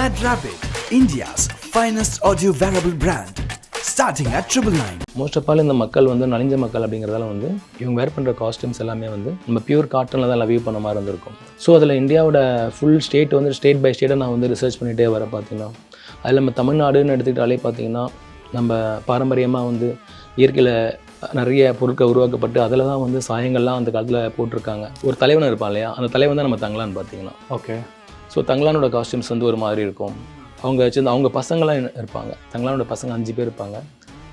Mad Rabbit, India's finest audio wearable brand, starting at 999. Most of all இந்த மக்கள் வந்து நலிஞ்ச மக்கள் அப்படிங்கிறதால வந்து இவங்க வேர் பண்ணுற காஸ்டியூம்ஸ் எல்லாமே வந்து நம்ம பியூர் காட்டனில் தான் லவ் பண்ண மாதிரி இருந்திருக்கும். ஸோ அதில் இந்தியாவோட ஃபுல் ஸ்டேட் வந்து ஸ்டேட் பை ஸ்டேட்டை நான் வந்து ரிசர்ச் பண்ணிகிட்டே வர பார்த்தீங்கன்னா அதில் நம்ம தமிழ்நாடுன்னு எடுத்துக்கிட்டாலே பார்த்தீங்கன்னா நம்ம பாரம்பரியமாக வந்து இயற்கையில் நிறைய பொருட்கள் உருவாக்கப்பட்டு அதில் தான் வந்து சாயங்கள்லாம் அந்த காலத்தில் போட்டிருக்காங்க. ஒரு தலைவன் இருப்பான் இல்லையா, அந்த தலைவன் தான் நம்ம தங்கலான்னு பார்த்தீங்கன்னா. ஓகே. ஸோ தங்கலானோட காஸ்டியூம்ஸ் வந்து ஒரு மாதிரி இருக்கும். அவங்க வச்சுருந்து அவங்க பசங்களாம் இருப்பாங்க, தங்கலானோட பசங்க 5 பேர் இருப்பாங்க.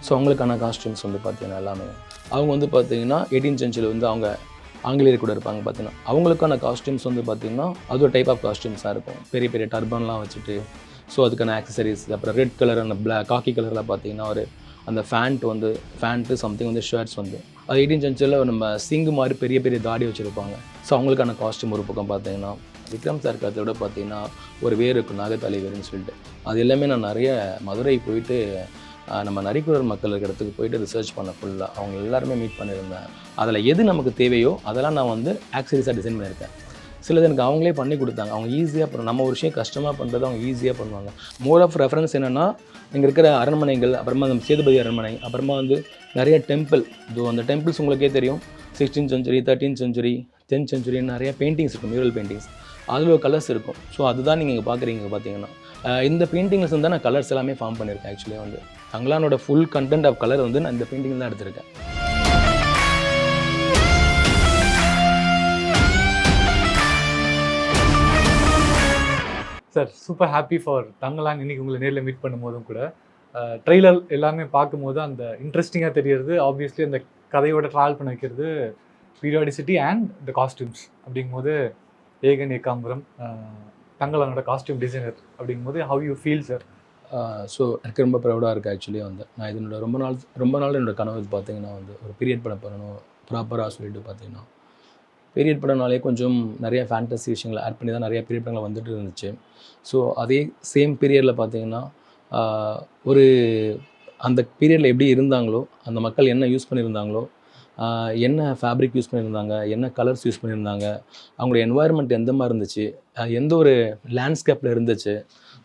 ஸோ அவங்களுக்கான காஸ்டியூம்ஸ் வந்து பார்த்திங்கன்னா எல்லாமே அவங்க வந்து பார்த்திங்கன்னா 18th சென்ச்சுரியில் வந்து அவங்க ஆங்கிலேயர் கூட இருப்பாங்க பார்த்திங்கன்னா. அவங்களுக்கான காஸ்டியூம்ஸ் வந்து பார்த்திங்கன்னா அது ஒரு டைப் ஆஃப் காஸ்டியூம்ஸாக இருக்கும். பெரிய பெரிய டர்பன்லாம் வச்சுட்டு, ஸோ அதுக்கான ஆக்சசரிஸ், அப்புறம் ரெட் கலர் அந்த காக்கி கலரில் பார்த்திங்கன்னா ஒரு அந்த ஃபேண்ட்டு சம்திங் வந்து ஷர்ட்ஸ் வந்து அது 18th சென்ச்சுரியில் நம்ம சிங்கு மாதிரி பெரிய பெரிய தாடி வச்சுருப்பாங்க. ஸோ அவங்களுக்கான காஸ்டியூம் ஒரு பக்கம் பார்த்திங்கன்னா விக்ரம் சார் கருத்தோட பார்த்திங்கன்னா ஒரு வேர் இருக்கும், நாகத்தாலி வேர்னு சொல்லிட்டு. அது எல்லாமே நான் நிறைய மதுரை போயிட்டு நம்ம நரிக்குறவர் மக்கள் இருக்கிற இடத்துக்கு போயிட்டு ரிசர்ச் பண்ண ஃபுல்லாக அவங்க எல்லாருமே மீட் பண்ணியிருந்தேன். அதில் எது நமக்கு தேவையோ அதெல்லாம் நான் வந்து ஆக்சரிஸாக டிசைன் பண்ணியிருக்கேன். சிலது எனக்கு அவங்களே பண்ணி கொடுத்தாங்க. அவங்க ஈஸியாக பண்ணும், நம்ம ஒரு விஷயம் கஷ்டமாக பண்ணுறது அவங்க ஈஸியாக பண்ணுவாங்க. மோர் ஆஃப் ரெஃபரன்ஸ் என்னென்னா இங்கே இருக்கிற அரண்மனைகள், அப்புறமா நம்ம சேதுபதி அரண்மனை, அப்புறமா வந்து நிறைய டெம்பிள். அந்த டெம்பிள்ஸ் உங்களுக்கே தெரியும், 16th century, 13th century, 10th century நிறைய பெயிண்டிங்ஸ் இருக்கும், மியூரல் பெயிண்டிங்ஸ். அதில் ஒரு கலர்ஸ் இருக்கும். ஸோ அதுதான் நீங்கள் இங்கே பார்க்குறீங்க பார்த்தீங்கன்னா. இந்த பெயிண்டிங்ஸ் வந்து நான் கலர்ஸ் எல்லாமே ஃபார்ம் பண்ணியிருக்கேன். ஆக்சுவலி வந்து தங்கலானோட ஃபுல் கண்டென்ட் ஆஃப் கலர் வந்து நான் இந்த பெயிண்டிங் தான் எடுத்திருக்கேன். Sir, super happy for Thangalaan. இன்றைக்கி உங்களை நேரில் மீட் பண்ணும்போதும் கூட ட்ரெய்லர் எல்லாமே பார்க்கும்போது அந்த இன்ட்ரெஸ்டிங்காக தெரியறது, ஆப்வியஸ்லி அந்த கதையோட ட்ராவல் பண்ண வைக்கிறது பீரியாடிசிட்டி அண்ட் த காஸ்டியூம்ஸ். அப்படிங்கும்போது ஏகன் ஏகாம்பரம் தங்கலானோட காஸ்டியூம் டிசைனர் அப்படிங்கும்போது how you feel sir? So எனக்கு ரொம்ப ப்ரௌடாக இருக்குது. ஆக்சுவலி வந்து நான் இதனோட ரொம்ப நாள் என்னோடய கனவு பார்த்தீங்கன்னா வந்து ஒரு பீரியட் படம் பண்ணணும் ப்ராப்பராக சொல்லிட்டு பார்த்தீங்கன்னா. பீரியட் படம்னாலே கொஞ்சம் நிறைய ஃபேண்டசி விஷயங்களை ஆட் பண்ணி தான் நிறைய பீரியட் படங்கள் வந்துட்டு இருந்துச்சு. ஸோ அதே சேம் பீரியடில் பார்த்தீங்கன்னா ஒரு அந்த பீரியடில் எப்படி இருந்தாங்களோ, அந்த மக்கள் என்ன யூஸ் பண்ணியிருந்தாங்களோ, என்ன ஃபேப்ரிக் யூஸ் பண்ணியிருந்தாங்க, என்ன கலர்ஸ் யூஸ் பண்ணியிருந்தாங்க, அவங்களோட என்வாயர்மெண்ட் எந்த மாதிரி இருந்துச்சு, எந்த ஒரு லேண்ட்ஸ்கேப்பில் இருந்துச்சு.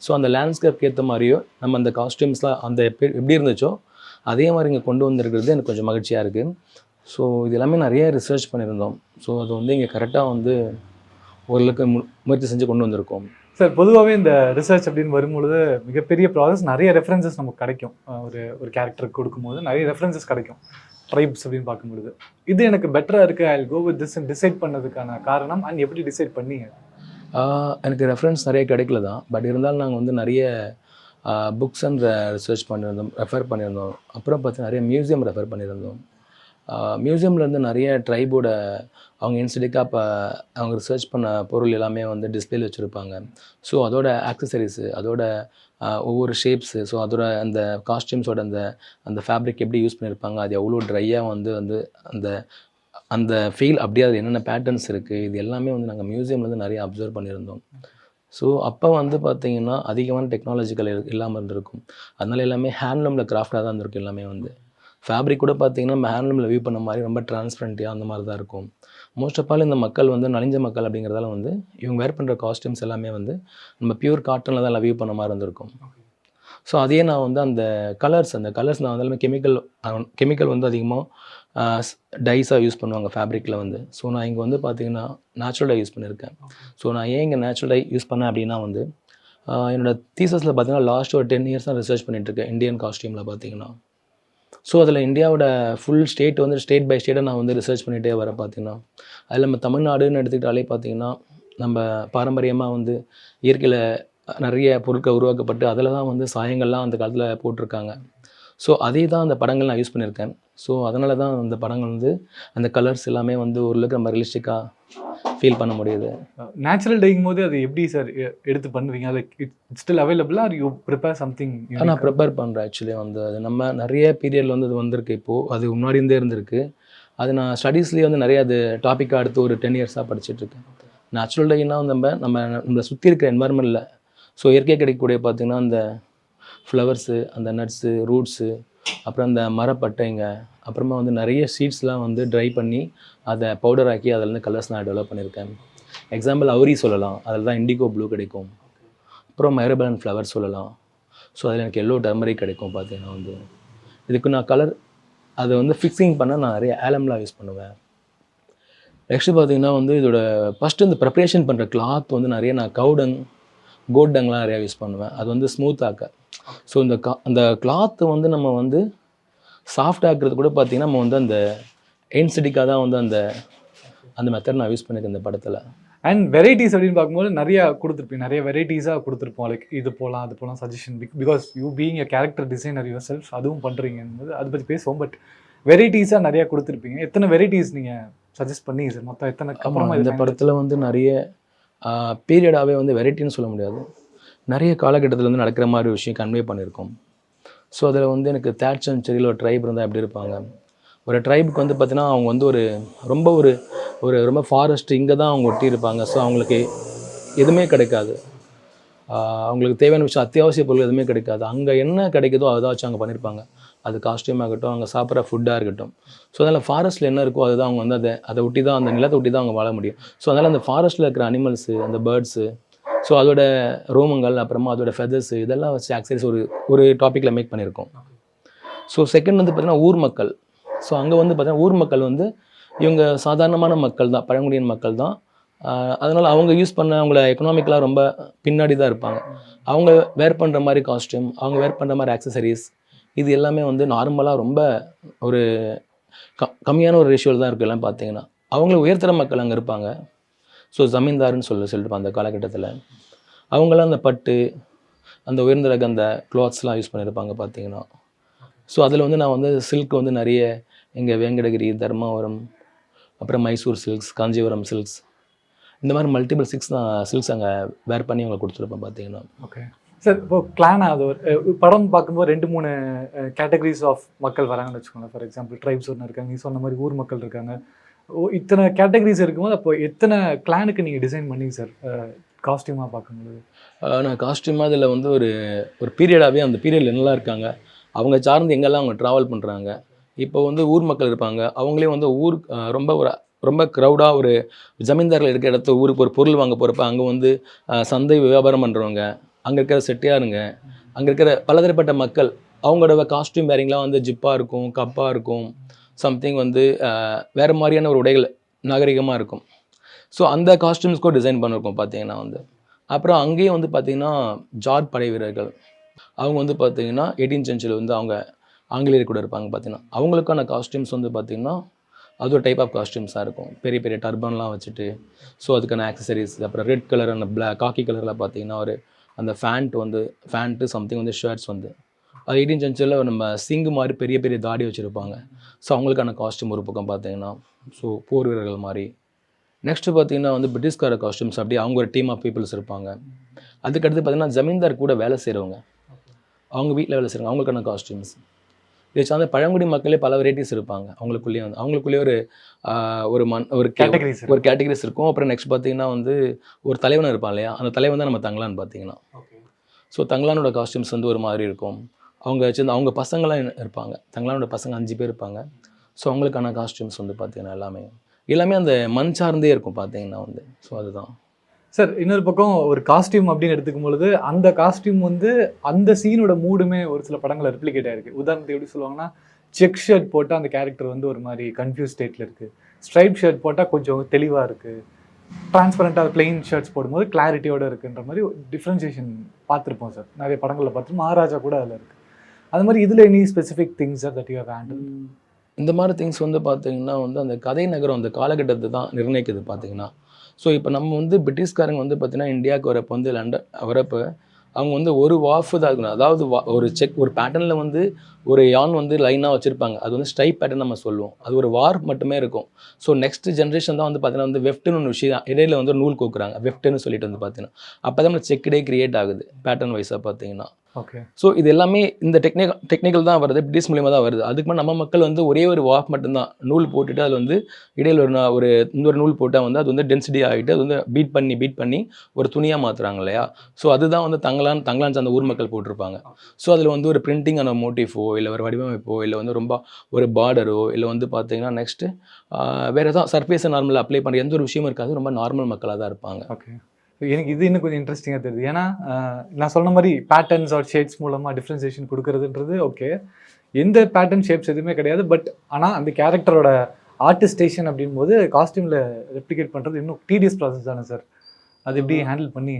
ஸோ அந்த லேண்ட்ஸ்கேப்க்கு ஏற்ற மாதிரியோ நம்ம அந்த காஸ்டியூம்ஸ்லாம் அந்த எப்படி இருந்துச்சோ அதே மாதிரி இங்கே கொண்டு வந்திருக்கிறது எனக்கு கொஞ்சம் மகிழ்ச்சியாக இருக்குது. ஸோ இது எல்லாமே நிறைய ரிசர்ச் பண்ணியிருந்தோம். ஸோ அது வந்து இங்கே கரெக்டாக வந்து ஓரளவுக்கு முயற்சி செஞ்சு கொண்டு வந்திருக்கோம். சார், பொதுவாகவே இந்த ரிசர்ச் அப்படின்னு வரும்பொழுது மிகப்பெரிய ப்ராசஸ், நிறைய ரெஃபரன்சஸ் நமக்கு கிடைக்கும். ஒரு கேரக்டருக்கு கொடுக்கும்போது நிறைய ரெஃபரன்சஸ் கிடைக்கும், ட்ரைப்ஸ் அப்படின்னு பார்க்கும்பொழுது. இது எனக்கு பெட்டராக இருக்குது, ஐ கோ வித் திஸ் டிசைட் பண்ணதுக்கான காரணம் அண்ட் எப்படி டிசைட் பண்ணீங்க? எனக்கு ரெஃபரன்ஸ் நிறைய கிடைக்கல தான். பட் இருந்தாலும் நாங்கள் வந்து நிறைய புக்ஸ் அண்ட் ரிசர்ச் பண்ணியிருந்தோம், ரெஃபர் பண்ணியிருந்தோம். அப்புறம் பார்த்து நிறைய மியூசியம் ரெஃபர் பண்ணியிருந்தோம். மியூசியம்லேருந்து நிறைய ட்ரைபோட அவங்க இன்ஸ்டிக்காக இப்போ அவங்க ரிசர்ச் பண்ண பொருள் எல்லாமே வந்து டிஸ்பிளேல வச்சுருப்பாங்க. ஸோ அதோட ஆக்சசரிஸு, அதோட ஒவ்வொரு ஷேப்ஸு, ஸோ அதோட அந்த காஸ்டியூம்ஸோட அந்த ஃபேப்ரிக் எப்படி யூஸ் பண்ணியிருப்பாங்க, அது எவ்வளோ ட்ரையாக வந்து அந்த அந்த ஃபீல் அப்படியே அது என்னென்ன பேட்டர்ன்ஸ் இருக்குது, இது எல்லாமே வந்து நாங்கள் மியூசியம்லேருந்து நிறைய அப்சர்வ் பண்ணியிருந்தோம். ஸோ அப்போ வந்து பார்த்திங்கன்னா அதிகமான டெக்னாலஜிக்கல் இல்லாமல் இருந்திருக்கும். அதனால எல்லாமே ஹேண்ட்லூமில் கிராஃப்டாக தான் இருந்திருக்கும். எல்லாமே வந்து ஃபேப்ரிக் கூட பார்த்திங்கன்னா நம்ம ஹேண்ட்லூமில் வியூ பண்ண மாதிரி ரொம்ப டிரான்ஸ்பரண்ட்டியாக அந்த மாதிரி தான் இருக்கும். மோஸ்ட் ஆஃப் ஆல் இந்த மக்கள் வந்து நலிஞ்ச மக்கள் அப்படிங்கிறதால வந்து இவங்க வேர் பண்ணுற காஸ்டியூம்ஸ் எல்லாமே வந்து நம்ம பியூர் காட்டனில் தான் வியூ பண்ண மாதிரி இருந்திருக்கும். ஸோ அதே நான் வந்து அந்த கலர்ஸ் நான் வந்து கெமிக்கல் வந்து அதிகமாக டைஸாக யூஸ் பண்ணுவாங்க ஃபேப்ரிக்கில் வந்து. ஸோ நான் இங்கே வந்து பார்த்திங்கன்னா நேச்சுரல் டை யூஸ் பண்ணியிருக்கேன். ஸோ நான் ஏன் இங்கே நேச்சுரல் டை யூஸ் பண்ணேன் அப்படின்னா வந்து என்னோடய தீசஸில் பார்த்திங்கன்னா லாஸ்ட் ஒரு 10 years தான் ரிசர்ச் பண்ணிகிட்ருக்கேன் இந்தியன் காஸ்டியூமில் பார்த்திங்கன்னா. ஸோ அதில் இந்தியாவோட ஃபுல் ஸ்டேட் வந்து ஸ்டேட் பை ஸ்டேட்டை நான் வந்து ரிசர்ச் பண்ணிகிட்டே வர பார்த்திங்கன்னா அதில் நம்ம தமிழ்நாடுன்னு எடுத்துக்கிட்டாலே பார்த்திங்கன்னா நம்ம பாரம்பரியமாக வந்து இயற்கையில் நிறைய பொருட்கள் உருவாக்கப்பட்டு அதில் தான் வந்து சாயங்கள்லாம் அந்த காலத்தில் போட்டிருக்காங்க. ஸோ அதே தான் அந்த படங்கள் நான் யூஸ் பண்ணியிருக்கேன். ஸோ அதனால தான் அந்த படங்கள் வந்து அந்த கலர்ஸ் எல்லாமே வந்து ஓரளவுக்கு நம்ம ரியலிஸ்டிக்காக ஃபீல் பண்ண முடியுது. நேச்சுரல் டைங்கும் போது அது எப்படி சார் எடுத்து பண்ணுவீங்க? அது இட்ஸ் ஸ்டில் அவைலபிளா ஆர் யூ ப்ரிப்பேர் சம்திங்? நான் ப்ரிப்பேர் பண்ணுறேன். ஆக்சுவலி வந்து அது நம்ம நிறைய பீரியடில் வந்து அது வந்திருக்கு. இப்போது அது முன்னாடி இருந்தே இருந்திருக்கு. அது நான் ஸ்டடீஸ்லேயே வந்து நிறைய அது டாப்பிக்காக அடுத்து ஒரு 10 yearsஸாக படிச்சுட்ருக்கேன். நேச்சுரல் டைனா நம்மளை சுற்றி இருக்கிற என்வாயர்மெண்ட்டில், ஸோ இயற்கை கிடைக்கக்கூடிய பார்த்திங்கன்னா அந்த ஃப்ளவர்ஸு, அந்த நட்ஸு, ரூட்ஸு, அப்புறம் அந்த மரப்பட்டைங்க, அப்புறமா வந்து நிறைய சீட்ஸ்லாம் வந்து ட்ரை பண்ணி அதை பவுடர் ஆக்கி அதிலேருந்து கலர்ஸ் நான் டெவலப் பண்ணியிருக்கேன். எக்ஸாம்பிள் அவுரி சொல்லலாம், அதில் தான் இண்டிகோ ப்ளூ கிடைக்கும். அப்புறம் மெஹரபல் அண்ட் ஃப்ளவர் சொல்லலாம். ஸோ அதில் எனக்கு எல்லோ டர்மரிக் கிடைக்கும் பார்த்தீங்கன்னா வந்து. இதுக்கு நான் கலர் அதை வந்து ஃபிக்ஸிங் பண்ண நான் நிறைய ஆலம்லாம் யூஸ் பண்ணுவேன். நெக்ஸ்ட்டு பார்த்தீங்கன்னா வந்து இதோட ஃபஸ்ட்டு இந்த ப்ரிப்ரேஷன் பண்ணுற கிளாத் வந்து நிறைய நான் கவுடங் கோட்டங்லாம் நிறையா யூஸ் பண்ணுவேன். அது வந்து ஸ்மூத் ஆக்க. ஸோ அந்த கிளாத்து வந்து நம்ம வந்து சாஃப்ட் ஆக்குறது கூட பார்த்தீங்கன்னா நம்ம வந்து அந்த என்சிட்டிக்காக தான் வந்து அந்த மெத்தட் நான் யூஸ் பண்ணியிருக்கேன் இந்த படத்தில். அண்ட் வெரைட்டிஸ் அப்படின்னு பார்க்கும்போது நிறையா கொடுத்துருப்பீங்க, நிறைய வெரைட்டிஸாக கொடுத்துருப்போம். லைக் இது போகலாம் அது போகலாம் suggestion, because you being a character designer your self, அதுவும் பண்ணுறீங்கன்னு அதை பற்றி பேசுவோம். பட் வெரைட்டிஸாக நிறையா கொடுத்துருப்பீங்க. எத்தனை வெரைட்டிஸ் நீங்கள் சஜஸ்ட் பண்ணீங்க சார் மொத்தம் எத்தனை? அப்புறமா இந்த படத்தில் வந்து நிறைய பீரியடாகவே வந்து வெரைட்டின்னு சொல்ல முடியாது, நிறைய காலகட்டத்தில் வந்து நடக்கிற மாதிரி ஒரு விஷயம் கன்வே பண்ணியிருக்கோம். ஸோ அதில் வந்து எனக்கு தேர்ட் சென்ச்சுரியில் ஒரு ட்ரைப் இருந்தால் எப்படி இருப்பாங்க, ஒரு ட்ரைபுக்கு வந்து பார்த்தீங்கன்னா அவங்க வந்து ரொம்ப ஃபாரஸ்ட் இங்கே தான் அவங்க ஒட்டி இருப்பாங்க. ஸோ அவங்களுக்கு எதுவுமே கிடைக்காது, அவங்களுக்கு தேவையான விஷயம் அத்தியாவசிய பொருள் எதுவுமே கிடைக்காது. அங்கே என்ன கிடைக்குதோ அதை வச்சு அவங்க பண்ணியிருப்பாங்க. அது காஸ்டியூம் ஆகட்டும், அங்கே சாப்பிட்ற ஃபுட்டாக இருக்கட்டும். ஸோ அதனால் ஃபாரஸ்ட்டில் என்ன இருக்கோ அதுதான் அவங்க வந்து அதை ஒட்டி தான், அந்த நிலத்தை ஒட்டி தான் அவங்க வாழ முடியும். ஸோ அதனால் அந்த ஃபாரஸ்ட்டில் இருக்கிற அனிமல்ஸு, அந்த பேர்ட்ஸு, ஸோ அதோட ரோமங்கள், அப்புறமா அதோட ஃபெதர்ஸு, இதெல்லாம் வச்சு ஆக்சரிஸ் ஒரு டாப்பிக்கில் மேக் பண்ணியிருக்கோம். ஸோ செகண்ட் வந்து பார்த்திங்கன்னா ஊர் மக்கள். ஸோ அங்கே வந்து பார்த்திங்கன்னா ஊர் மக்கள் வந்து இவங்க சாதாரணமான மக்கள் தான், பழங்குடியின் மக்கள் தான். அதனால் அவங்க யூஸ் பண்ண அவங்கள எக்கனாமிக்கலாக ரொம்ப பின்னாடி தான் இருப்பாங்க. அவங்க வேர் பண்ணுற மாதிரி காஸ்டியூம், அவங்க வேர் பண்ணுற மாதிரி ஆக்சசரிஸ், இது எல்லாமே வந்து நார்மலாக ரொம்ப ஒரு கம்மியான ஒரு ரேஷியோவில் தான் இருக்குது எல்லாம் பார்த்தீங்கன்னா. அவங்கள உயர்த்தர மக்கள் அங்கே இருப்பாங்க. ஸோ ஜமீன்தாருன்னு சொல்லிட்டு அந்த காலகட்டத்தில் அவங்களாம் அந்த பட்டு, அந்த உயர்ந்த ரக அந்த க்ளாத்ஸ்லாம் யூஸ் பண்ணியிருப்பாங்க பார்த்தீங்கன்னா. ஸோ அதில் வந்து நான் வந்து சில்க் வந்து நிறைய இங்கே வேங்கடகிரி, தர்மாவரம், அப்புறம் மைசூர் சில்க்ஸ், காஞ்சிபுரம் சில்க்ஸ், இந்த மாதிரி மல்டிபிள் சில்க்ஸ் அங்கே வேர் பண்ணி அவங்களை கொடுத்துருப்பேன் பார்த்தீங்கன்னா. ஓகே சார், இப்போ கிளானாக அது ஒரு படம் பார்க்கும்போது 2-3 கேட்டகரிஸ் ஆஃப் மக்கள் வராங்கன்னு வச்சுக்கோங்க. ஃபார் எக்ஸாம்பிள் ட்ரைப்ஸ் ஒன்று இருக்காங்க, நீ சொன்ன மாதிரி ஊர் மக்கள் இருக்காங்க. இத்தனை கேட்டகரிஸ் இருக்கும்போது அப்போ எத்தனை கிளானுக்கு நீங்கள் டிசைன் பண்ணீங்க சார் காஸ்டியூமாக பார்க்கும்போது? நான் காஸ்டியூமாக அதில் வந்து ஒரு பீரியடாகவே அந்த பீரியடில் என்னெல்லாம் இருக்காங்க, அவங்க சார்ந்து எங்கெல்லாம் அவங்க ட்ராவல் பண்ணுறாங்க. இப்போ வந்து ஊர் மக்கள் இருப்பாங்க, அவங்களே வந்து ரொம்ப க்ரௌடாக ஒரு ஜமீன்தார்கள் இருக்கிற இடத்த ஊருக்கு ஒரு பொருள் வாங்க போகிறப்ப அங்கே வந்து சந்தை வியாபாரம் பண்ணுறவங்க, அங்கே இருக்கிற செட்டியாருங்க, அங்கே இருக்கிற பலதரப்பட்ட மக்கள், அவங்களோட காஸ்டியூம் வேரிங்லாம் வந்து ஜிப்பாக இருக்கும், கப்பாக இருக்கும், சம்திங் வந்து வேறு மாதிரியான ஒரு உடைகள் நாகரிகமாக இருக்கும். ஸோ அந்த காஸ்டியூம்ஸ்க்கும் டிசைன் பண்ணியிருக்கோம் பார்த்தீங்கன்னா வந்து. அப்புறம் அங்கேயே வந்து பார்த்திங்கன்னா ஜாட் படை வீரர்கள், அவங்க வந்து பார்த்திங்கன்னா 18th சென்ச்சுரியில் வந்து அவங்க ஆங்கிலேயர் கூட இருப்பாங்க பார்த்தீங்கன்னா. அவங்களுக்கான காஸ்டியூம்ஸ் வந்து பார்த்திங்கன்னா அது ஒரு டைப் ஆஃப் காஸ்டியூம்ஸாக இருக்கும், பெரிய பெரிய டர்பன்லாம் வச்சுட்டு. ஸோ அதுக்கான ஆக்சசரிஸ், அப்புறம் ரெட் கலர் அந்த காக்கி கலரில் பார்த்திங்கன்னா அந்த ஃபேண்ட்டு சம்திங் வந்து ஷர்ட்ஸ் வந்து அது 18th சென்ச்சுரியில் நம்ம சிங்கு மாதிரி பெரிய பெரிய தாடி வச்சுருப்பாங்க. ஸோ அவங்களுக்கான காஸ்டியூம் ஒரு பக்கம் பார்த்திங்கன்னா, ஸோ போர் வீரர்கள் மாதிரி. நெக்ஸ்ட்டு பார்த்திங்கன்னா வந்து பிரிட்டிஷ்கார காஸ்டியூம்ஸ், அப்படியே அவங்க ஒரு டீம் ஆஃப் பீப்புள்ஸ் இருப்பாங்க. அதுக்கடுத்து பார்த்திங்கன்னா ஜமீன்தார் கூட வேலை செய்கிறவங்க, அவங்க வீட்டில் வேலை செய்கிறவங்க, அவங்களுக்கான காஸ்டியூம்ஸ். இதை சார்ந்த பழங்குடி மக்களே பல வெரைட்டிஸ் இருப்பாங்க. அவங்களுக்குள்ளேயே ஒரு கேட்டகரிஸ் இருக்கும். அப்புறம் நெக்ஸ்ட் பார்த்திங்கன்னா வந்து ஒரு தலைவன் இருப்பான் இல்லையா, அந்த தலைவன் தான் நம்ம தங்கலான்னு பார்த்திங்கன்னா. ஸோ தங்கலானோட காஸ்டியூம்ஸ் வந்து ஒரு மாதிரி இருக்கும். அவங்க பசங்களாம் இருப்பாங்க, தங்கலானோட பசங்க 5 பேர் இருப்பாங்க. ஸோ அவங்களுக்கான காஸ்டியூம்ஸ் வந்து பார்த்திங்கன்னா எல்லாமே அந்த மண் சார்ந்தே இருக்கும் பார்த்தீங்கன்னா வந்து. ஸோ அதுதான் சார். இன்னொரு பக்கம் ஒரு காஸ்டியூம் அப்படின்னு எடுத்துக்கும் பொழுது அந்த காஸ்டியூம் வந்து அந்த சீனோட மூடுமே ஒரு சில படங்கள் ரெப்ளிகேட் ஆயிருக்கு. உதாரணத்துக்கு எப்படி சொல்லுவாங்கன்னா, செக் ஷர்ட் போட்டால் அந்த கேரக்டர் வந்து ஒரு மாதிரி கன்ஃபியூஸ் ஸ்டேட்டில் இருக்குது, ஸ்ட்ரைப் ஷர்ட் போட்டால் கொஞ்சம் தெளிவாக இருக்குது, டிரான்ஸ்பரண்ட்டாக பிளெயின் ஷர்ட்ஸ் போடும்போது கிளாரிட்டியோடு இருக்குன்ற மாதிரி டிஃப்ரென்சியேஷன் பார்த்துருப்போம் சார். நிறைய படங்களில் பார்த்துருப்போம், மகாராஜா கூட அதில் இருக்குது. அது மாதிரி இதில் any specific things sir that you have handle? இந்த மாதிரி திங்ஸ் வந்து பார்த்திங்கன்னா வந்து அந்த கதை நகரம் அந்த காலகட்டத்தை தான் நிர்ணயிக்குது பார்த்திங்கன்னா. ஸோ இப்போ நம்ம வந்து பிரிட்டிஷ்காரங்க வந்து பார்த்திங்கன்னா இந்தியாவுக்கு வரப்போ வந்து வரப்போ அவங்க வந்து ஒரு வாஃப் தான் இருக்கணும். அதாவது ஒரு பேட்டர்னில் வந்து ஒரு யான் வந்து லைனாக வச்சுருப்பாங்க, அது வந்து ஸ்ட்ரைப் பேட்டர்ன் நம்ம சொல்லுவோம். அது ஒரு வார்ப் மட்டுமே இருக்கும். ஸோ நெக்ஸ்ட் ஜென்ரேஷன் தான் வந்து பார்த்திங்கன்னா வந்து வெஃப்ட்னு ஒன்று விஷயம் இடையில வந்து நூல் கோக்குறாங்க, வெஃப்ட்னு சொல்லிட்டு வந்து பார்த்திங்கன்னா அப்போ தான் நம்ம செக்கடே கிரியேட் ஆகுது பேட்டர்ன் வைஸாக பார்த்திங்கன்னா. ஓகே. ஸோ இது எல்லாமே இந்த டெக்னிக்கல் தான் வருது, பிரிட்டிஷ் மூலியமாக தான் வருது. அதுக்கு மேலே நம்ம மக்கள் வந்து ஒரே ஒரு வாஃப் மட்டும்தான் நூல் போட்டுட்டு அதில் வந்து இடையில் இன்னொரு நூல் போட்டால் வந்து அது வந்து டென்சிட்டி ஆகிட்டு அது வந்து பீட் பண்ணி ஒரு துணியாக மாற்றுறாங்க இல்லையா. ஸோ அதுதான் வந்து தங்கலான் அந்த ஊர் மக்கள் போட்டிருப்பாங்க. ஸோ அதில் வந்து ஒரு பிரிண்டிங்கான மோட்டிஃபோ இல்லை ஒரு வடிவமைப்போ இல்லை வந்து ரொம்ப ஒரு பார்டரோ இல்லை வந்து பார்த்தீங்கன்னா நெக்ஸ்ட்டு வேறு எதாவது சர்ஃபேஸை நார்மலாக அப்ளை பண்ணுற எந்த ஒரு விஷயமும் இருக்காது, ரொம்ப நார்மல் மக்களாக தான் இருப்பாங்க. ஓகே. எனக்கு இது இன்னும் கொஞ்சம் இன்ட்ரெஸ்டிங்காக தெரியுது. ஏன்னா நான் சொன்ன மாதிரி பேட்டர்ன்ஸ் ஆர் ஷேட்ஸ் மூலமாக டிஃப்ரென்சியேஷன் கொடுக்குறதுன்றது ஓகே, எந்த பேட்டர்ன் ஷேப்ஸ் எதுவுமே கிடையாது. பட் ஆனால் அந்த கேரக்டரோட ஆர்டிஸ்டேஷன் அப்படின் போது காஸ்டியூமில் ரெப்ளிகேட் பண்ணுறது இன்னும் டீடியஸ் ப்ராசஸ் தானே சார். அது எப்படி ஹேண்டில் பண்ணி?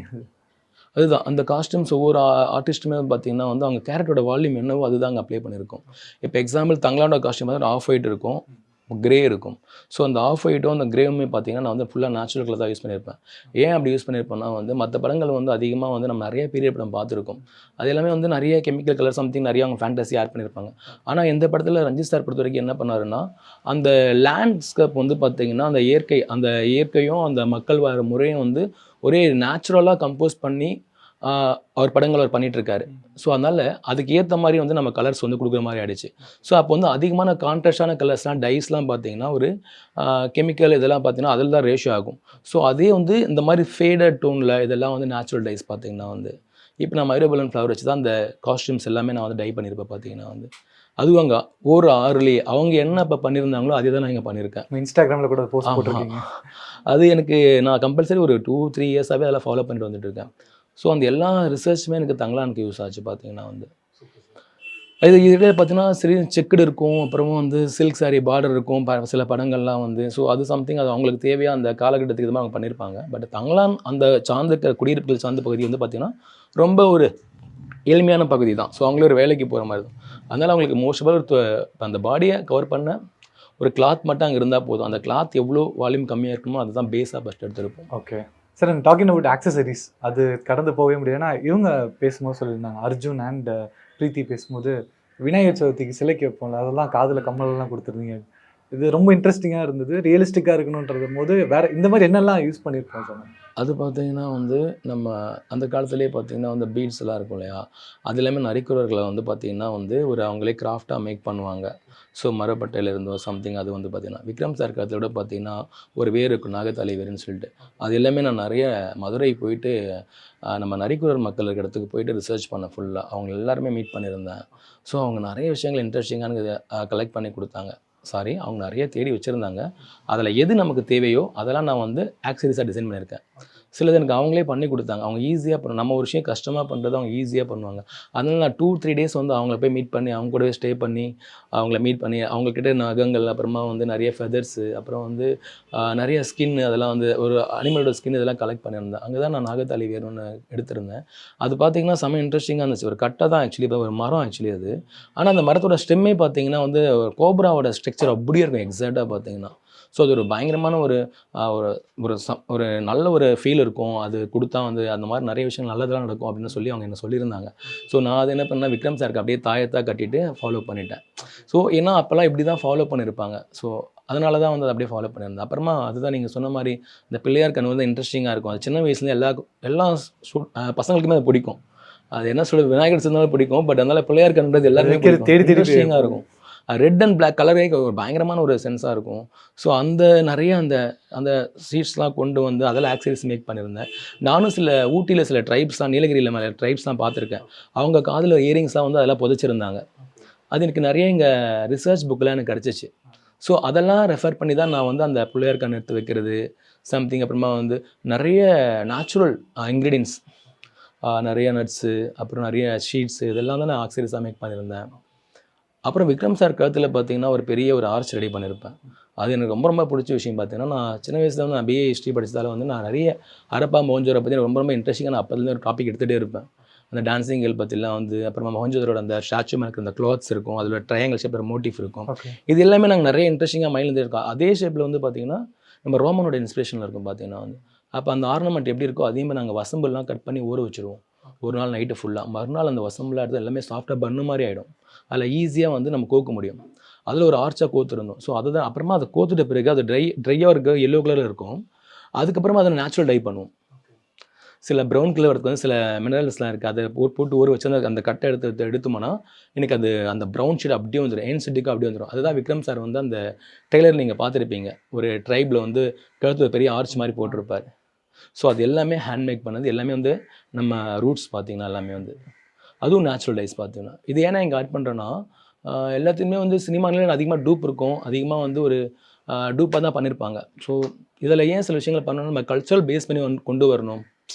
அதுதான் அந்த காஸ்டியூம்ஸ் ஒவ்வொரு ஆர்டிஸ்ட்டுமே பார்த்தீங்கன்னா வந்து அவங்க கேரக்டரோட வால்யூம் என்னவோ அதுதான் அங்கே அப்ளை பண்ணியிருக்கோம். இப்போ எக்ஸாம்பிள் தங்களானோட காஸ்டியூம் வந்து ஆஃப் ஒயிட் இருக்கும், கிரே இருக்கும். ஸோ அந்த ஆஃப் ஒயிட்டும் அந்த கிரேவுமே பார்த்தீங்கன்னா நான் வந்து ஃபுல்லாக நேச்சுரல் கலர் தான் யூஸ் பண்ணியிருப்பேன். ஏன் அப்படி யூஸ் பண்ணியிருப்பேன்னா வந்து மற்ற படங்கள் வந்து அதிகமாக வந்து நம்ம நிறைய பீரியட் படம் பார்த்துருக்கோம். அது எல்லாமே வந்து நிறைய கெமிக்கல் கலர் சம்திங் நிறைய அவங்க ஃபேண்டஸி ஆட் பண்ணியிருப்பாங்க. ஆனால் எந்த படத்தில் ரஞ்சித் சார் பொறுத்த வரைக்கும் என்ன பண்ணாருன்னா அந்த லேண்ட்ஸ்கேப் வந்து பார்த்தீங்கன்னா அந்த இயற்கையும் அந்த மக்கள் வர முறையும் வந்து ஒரே நேச்சுரலாக கம்போஸ் பண்ணி அவர் படங்கள் அவர் பண்ணிகிட்ருக்காரு. ஸோ அதனால் அதுக்கு ஏற்ற மாதிரி வந்து நம்ம கலர்ஸ் வந்து கொடுக்குற மாதிரி ஆகிடுச்சு. ஸோ அப்போ வந்து அதிகமான கான்ட்ராஸ்டான கலர்ஸ்லாம் டைஸ்லாம் பார்த்தீங்கன்னா ஒரு கெமிக்கல் இதெல்லாம் பார்த்தீங்கன்னா அதில் தான் ரேஷியோ ஆகும். ஸோ அதே வந்து இந்த மாதிரி ஃபேடட் டோனில் இதெல்லாம் வந்து நேச்சுரல் டைஸ் பார்த்தீங்கன்னா வந்து இப்போ நான் மைரோபலன் ஃப்ளவர் வச்சு தான் அந்த காஸ்டியூம்ஸ் எல்லாமே நான் வந்து டை பண்ணியிருப்பேன் பார்த்தீங்கன்னா வந்து அதுவும் அங்கே ஒரு ஆறுலேயே அவங்க என்ன இப்போ பண்ணியிருந்தாங்களோ அதே தான் நான் இங்கே பண்ணியிருக்கேன். இன்ஸ்டாகிராமில் கூட போஸ்ட் போட்டிருக்கீங்க. அது எனக்கு நான் கம்பல்சரி ஒரு 2-3 இயர்ஸாகவே அதெல்லாம் ஃபாலோ பண்ணிட்டு வந்துட்டு இருக்கேன். ஸோ அந்த எல்லா ரிசர்ச்சுமே எனக்கு தங்கலானுக்கு யூஸ் ஆச்சு பார்த்தீங்கன்னா வந்து இதுலேயே பார்த்தீங்கன்னா சரி செக்குடு இருக்கும், அப்புறமும் வந்து சில்க் சாரி பார்டர் இருக்கும் சில படங்கள்லாம் வந்து. ஸோ அது சம்திங் அது அவங்களுக்கு தேவையாக அந்த காலகட்டத்துக்கு இது மாதிரி அவங்க பண்ணியிருப்பாங்க. பட் தங்கலான் அந்த சார்ந்த குடியிருப்புகள் சார்ந்த பகுதி வந்து பார்த்திங்கன்னா ரொம்ப ஒரு எளிமையான பகுதி தான். ஸோ அவங்களே ஒரு வேலைக்கு போகிற மாதிரி தான். அதனால் அவங்களுக்கு மோஸ்ட் அந்த பாடியை கவர் பண்ண ஒரு கிளாத் மட்டும் அங்கே இருந்தால் போதும். அந்த கிளாத் எவ்வளோ வால்யூம் கம்மியாக இருக்குமோ அதுதான் பேஸாக ஃபஸ்ட் எடுத்துருப்போம். Okay sir, and talking about accessories அது கடந்து போகவே முடியாது. ஏன்னா இவங்க பேசும்போது சொல்லியிருந்தாங்க, அர்ஜுன் அண்ட் பிரீத்தி பேசும்போது விநாயகர் சதுர்த்திக்கு சிலைக்கு வைப்போம்ல, அதெல்லாம் காதில் கம்மலெல்லாம் கொடுத்துருந்தீங்க. இது ரொம்ப இன்ட்ரெஸ்டிங்காக இருந்தது. ரியலிஸ்டிக்காக இருக்கணுன்றது போது வேறு இந்த மாதிரி என்னெல்லாம் யூஸ் பண்ணியிருக்கோம் சார்? அது பார்த்திங்கன்னா வந்து நம்ம அந்த காலத்துலேயே பார்த்திங்கன்னா வந்து பீட்ஸ் எல்லாம் இருக்கும் இல்லையா, அது எல்லாமே நரிக்குறவர்களை வந்து பார்த்திங்கன்னா வந்து ஒரு அவங்களே கிராஃப்டாக மேக் பண்ணுவாங்க. ஸோ மரப்பட்டையில் இருந்தோ சம்திங் அது வந்து பார்த்திங்கன்னா விக்ரம் சார் காலத்தில் விட பார்த்திங்கன்னா ஒரு வேர் இருக்கும், நாகத்தாலி வேருன்னு சொல்லிட்டு. அது எல்லாமே நான் நிறைய மதுரை போயிட்டு நம்ம நரிக்குறவர் மக்கள் இருக்கிற இடத்துக்கு போயிட்டு ரிசர்ச் பண்ணேன் ஃபுல்லாக. அவங்க எல்லாருமே மீட் பண்ணியிருந்தேன். ஸோ அவங்க நிறைய விஷயங்கள் இன்ட்ரெஸ்டிங்கான கலெக்ட் பண்ணி கொடுத்தாங்க. அவங்க நிறைய தேடி வச்சுருந்தாங்க. அதில் எது நமக்கு தேவையோ அதெல்லாம் நான் வந்து ஆக்சரிஸாக டிசைன் பண்ணியிருக்கேன். சிலது எனக்கு அவங்களே பண்ணி கொடுத்தாங்க. அவங்க ஈஸியாக பண்ண நம்ம ஒரு விஷயம் கஷ்டமாக பண்ணுறது அவங்க ஈஸியாக பண்ணுவாங்க. அதனால் நான் 2-3 டேஸ் வந்து அவங்கள போய் மீட் பண்ணி அவங்க கூடவே ஸ்டே பண்ணி அவங்கள மீட் பண்ணி அவங்கக்கிட்ட நகங்கள், அப்புறமா வந்து நிறைய ஃபெதர்ஸு, அப்புறம் வந்து நிறைய ஸ்கின், அதெல்லாம் வந்து ஒரு அனிமலோட ஸ்கின் இதெல்லாம் கலெக்ட் பண்ணியிருந்தேன். அங்கே தான் நான் நாகத்தாலி வேணும்னு எடுத்திருந்தேன். அது பார்த்திங்கன்னா செம்ம இன்ட்ரெஸ்டிங்காக இருந்துச்சு. ஒரு கட்டை தான் ஆக்சுவலி, இப்போ ஒரு மரம் ஆக்சுவலி அது. ஆனால் அந்த மரத்தோட ஸ்டெம்மே பார்த்திங்கன்னா வந்து கோப்ராவோட ஸ்ட்ரக்சர் அப்படியே இருக்கும் எக்ஸாக்டாக பார்த்திங்கன்னா. ஸோ அது ஒரு பயங்கரமான ஒரு ஒரு நல்ல ஒரு ஃபீல் இருக்கும். அது கொடுத்தா வந்து அந்த மாதிரி நிறைய விஷயங்கள் நல்லதெல்லாம் நடக்கும் அப்படின்னு சொல்லி அவங்க என்ன சொல்லியிருந்தாங்க. ஸோ நான் அது என்ன பண்ணேன், விக்ரம் சாருக்கு அப்படியே தாயத்தாக கட்டிட்டு ஃபாலோ பண்ணிட்டேன். ஸோ ஏன்னா அப்போல்லாம் இப்படி தான் ஃபாலோ பண்ணியிருப்பாங்க. ஸோ அதனால தான் வந்து அதை அப்படியே ஃபாலோ பண்ணியிருந்தேன். அப்புறமா அதுதான் நீங்கள் சொன்ன மாதிரி இந்த பிள்ளையார் கண்ணு வந்து இன்ட்ரெஸ்டிங்காக இருக்கும். அது சின்ன வயசுலேருந்து எல்லா பசங்களுக்குமே அது பிடிக்கும். அது என்ன சொல்லுது, விநாயகர் இருந்தாலும் பிடிக்கும். பட் அதனால் பிள்ளையார் கண்ணுன்றது எல்லாருமே தேடி இன்ட்ரெஸ்டிங்காக இருக்கும். ரெட் அண்ட் பிளாக் கலரே ஒரு பயங்கரமான ஒரு சென்ஸாக இருக்கும். ஸோ அந்த நிறைய அந்த சீட்ஸ்லாம் கொண்டு வந்து அதெல்லாம் ஆக்சரிஸ் மேக் பண்ணியிருந்தேன். நானும் ஊட்டியில் சில ட்ரைப்ஸ்லாம், நீலகிரியில் மேலே ட்ரைப்ஸ்லாம் பார்த்துருக்கேன். அவங்க காதில் இயரிங்ஸ்லாம் வந்து அதெல்லாம் புதைச்சிருந்தாங்க. அது எனக்கு நிறைய இங்கே ரிசர்ச் புக்கெலாம் எனக்கு கிடச்சிச்சு. ஸோ அதெல்லாம் ரெஃபர் பண்ணி தான் நான் வந்து அந்த பிள்ளையார் கண் எடுத்து வைக்கிறது சம்திங், அப்புறமா வந்து நிறைய நேச்சுரல் இன்க்ரீடியன்ஸ், நிறைய நட்ஸு, அப்புறம் நிறைய ஷீட்ஸு, இதெல்லாம் தான் நான் ஆக்சரிஸாக மேக் பண்ணியிருந்தேன். அப்புறம் விக்ரம் சார் கழுத்தில் பார்த்தீங்கன்னா ஒரு பெரிய ஒரு ஆர்ச் ரெடி பண்ணியிருப்பேன். அது எனக்கு ரொம்ப ரொம்ப பிடிச்ச விஷயம் பார்த்தீங்கன்னா, நான் சின்ன வயசில் வந்து நான் பிஏ ஹிஸ்ட்ரி படித்ததால் வந்து நான் நிறைய ஹரப்பா மொஹஞ்சோரை பற்றி ரொம்ப என்ட்ரெஸ்டிங்காக நான் அப்போதுலேருந்து ஒரு டாபிக் எடுத்துகிட்டே இருப்பேன். அந்த டான்ஸிங் கேர்ள் பற்றிலாம் வந்து, அப்புறமா மொஹஞ்சோரோட அந்த ஸ்டாச்சு மேலே அந்த க்ளாத்ஸ் இருக்கும், அதில் ட்ரையாங்கிள் ஷேப்பில் மோட்டிவ் இருக்கும். இது எல்லாமே நாங்கள் நிறைய இன்ட்ரெஸ்டிங்காக மைண்ட்லேருந்து இருக்கோம். அதே ஷேப்பில் வந்து பார்த்திங்கன்னா நம்ம ரோமனோட இன்ஸ்பிரேஷனில் இருக்கும் பார்த்தீங்கன்னா வந்து. அப்போ அந்த ஆர்னமெண்ட் எப்படி இருக்கோ அதேமாதிரி நாங்கள் வசம்புலாம் கட் பண்ணி ஊற வச்சுருவோம் ஒரு நாள் நைட்டு ஃபுல்லாக. மறுநாள் அந்த வசம்புலாம் எடுத்து எல்லாமே சாஃப்டாக பண்ணு மாதிரி ஆகிடும். அதில் ஈஸியாக வந்து நம்ம கோக்க முடியும். அதில் ஒரு ஆர்ச்சாக கோத்துருந்தோம். ஸோ அதுதான் அப்புறமா அதை கோத்துட்ட பிறகு அது ட்ரையாக இருக்க எல்லோ கலரில் இருக்கும். அதுக்கப்புறமா அதை நேச்சுரல் டை பண்ணுவோம். சில ப்ரௌன் கலர் வந்து சில மினரல்ஸ்லாம் இருக்குது, அதை போட்டு ஊற வச்சு அந்த கட்டை எடுத்தோம்னா எனக்கு அந்த ப்ரௌன் ஷீட் அப்படியே வந்துடும், ஏன்சிட்டிக்கு அப்படியே வந்துடும். அதுதான் விக்ரம் சார் வந்து அந்த ட்ரெய்லர் நீங்கள் பார்த்துருப்பீங்க, ஒரு ட்ரைபில் வந்து கழுத்து பெரிய ஆர்ச் மாதிரி போட்டிருப்பார். ஸோ அது எல்லாமே ஹேண்ட்மேக் பண்ணது, எல்லாமே வந்து நம்ம ரூட்ஸ் பார்த்திங்கன்னா எல்லாமே வந்து அதுவும் நேச்சுரல் டைஸ் பார்த்தீங்கன்னா. இது ஏன்னா இங்கே ஆட் பண்ணுறோன்னா எல்லாத்தையுமே வந்து சினிமாலே அதிகமாக டூப் இருக்கும், அதிகமாக வந்து ஒரு டூப்பாக தான் பண்ணியிருப்பாங்க. ஸோ இதில் ஏன் சில விஷயங்கள் பண்ணணும், நம்ம கல்ச்சரல் பேஸ் பண்ணி கொண்டு வரணும்.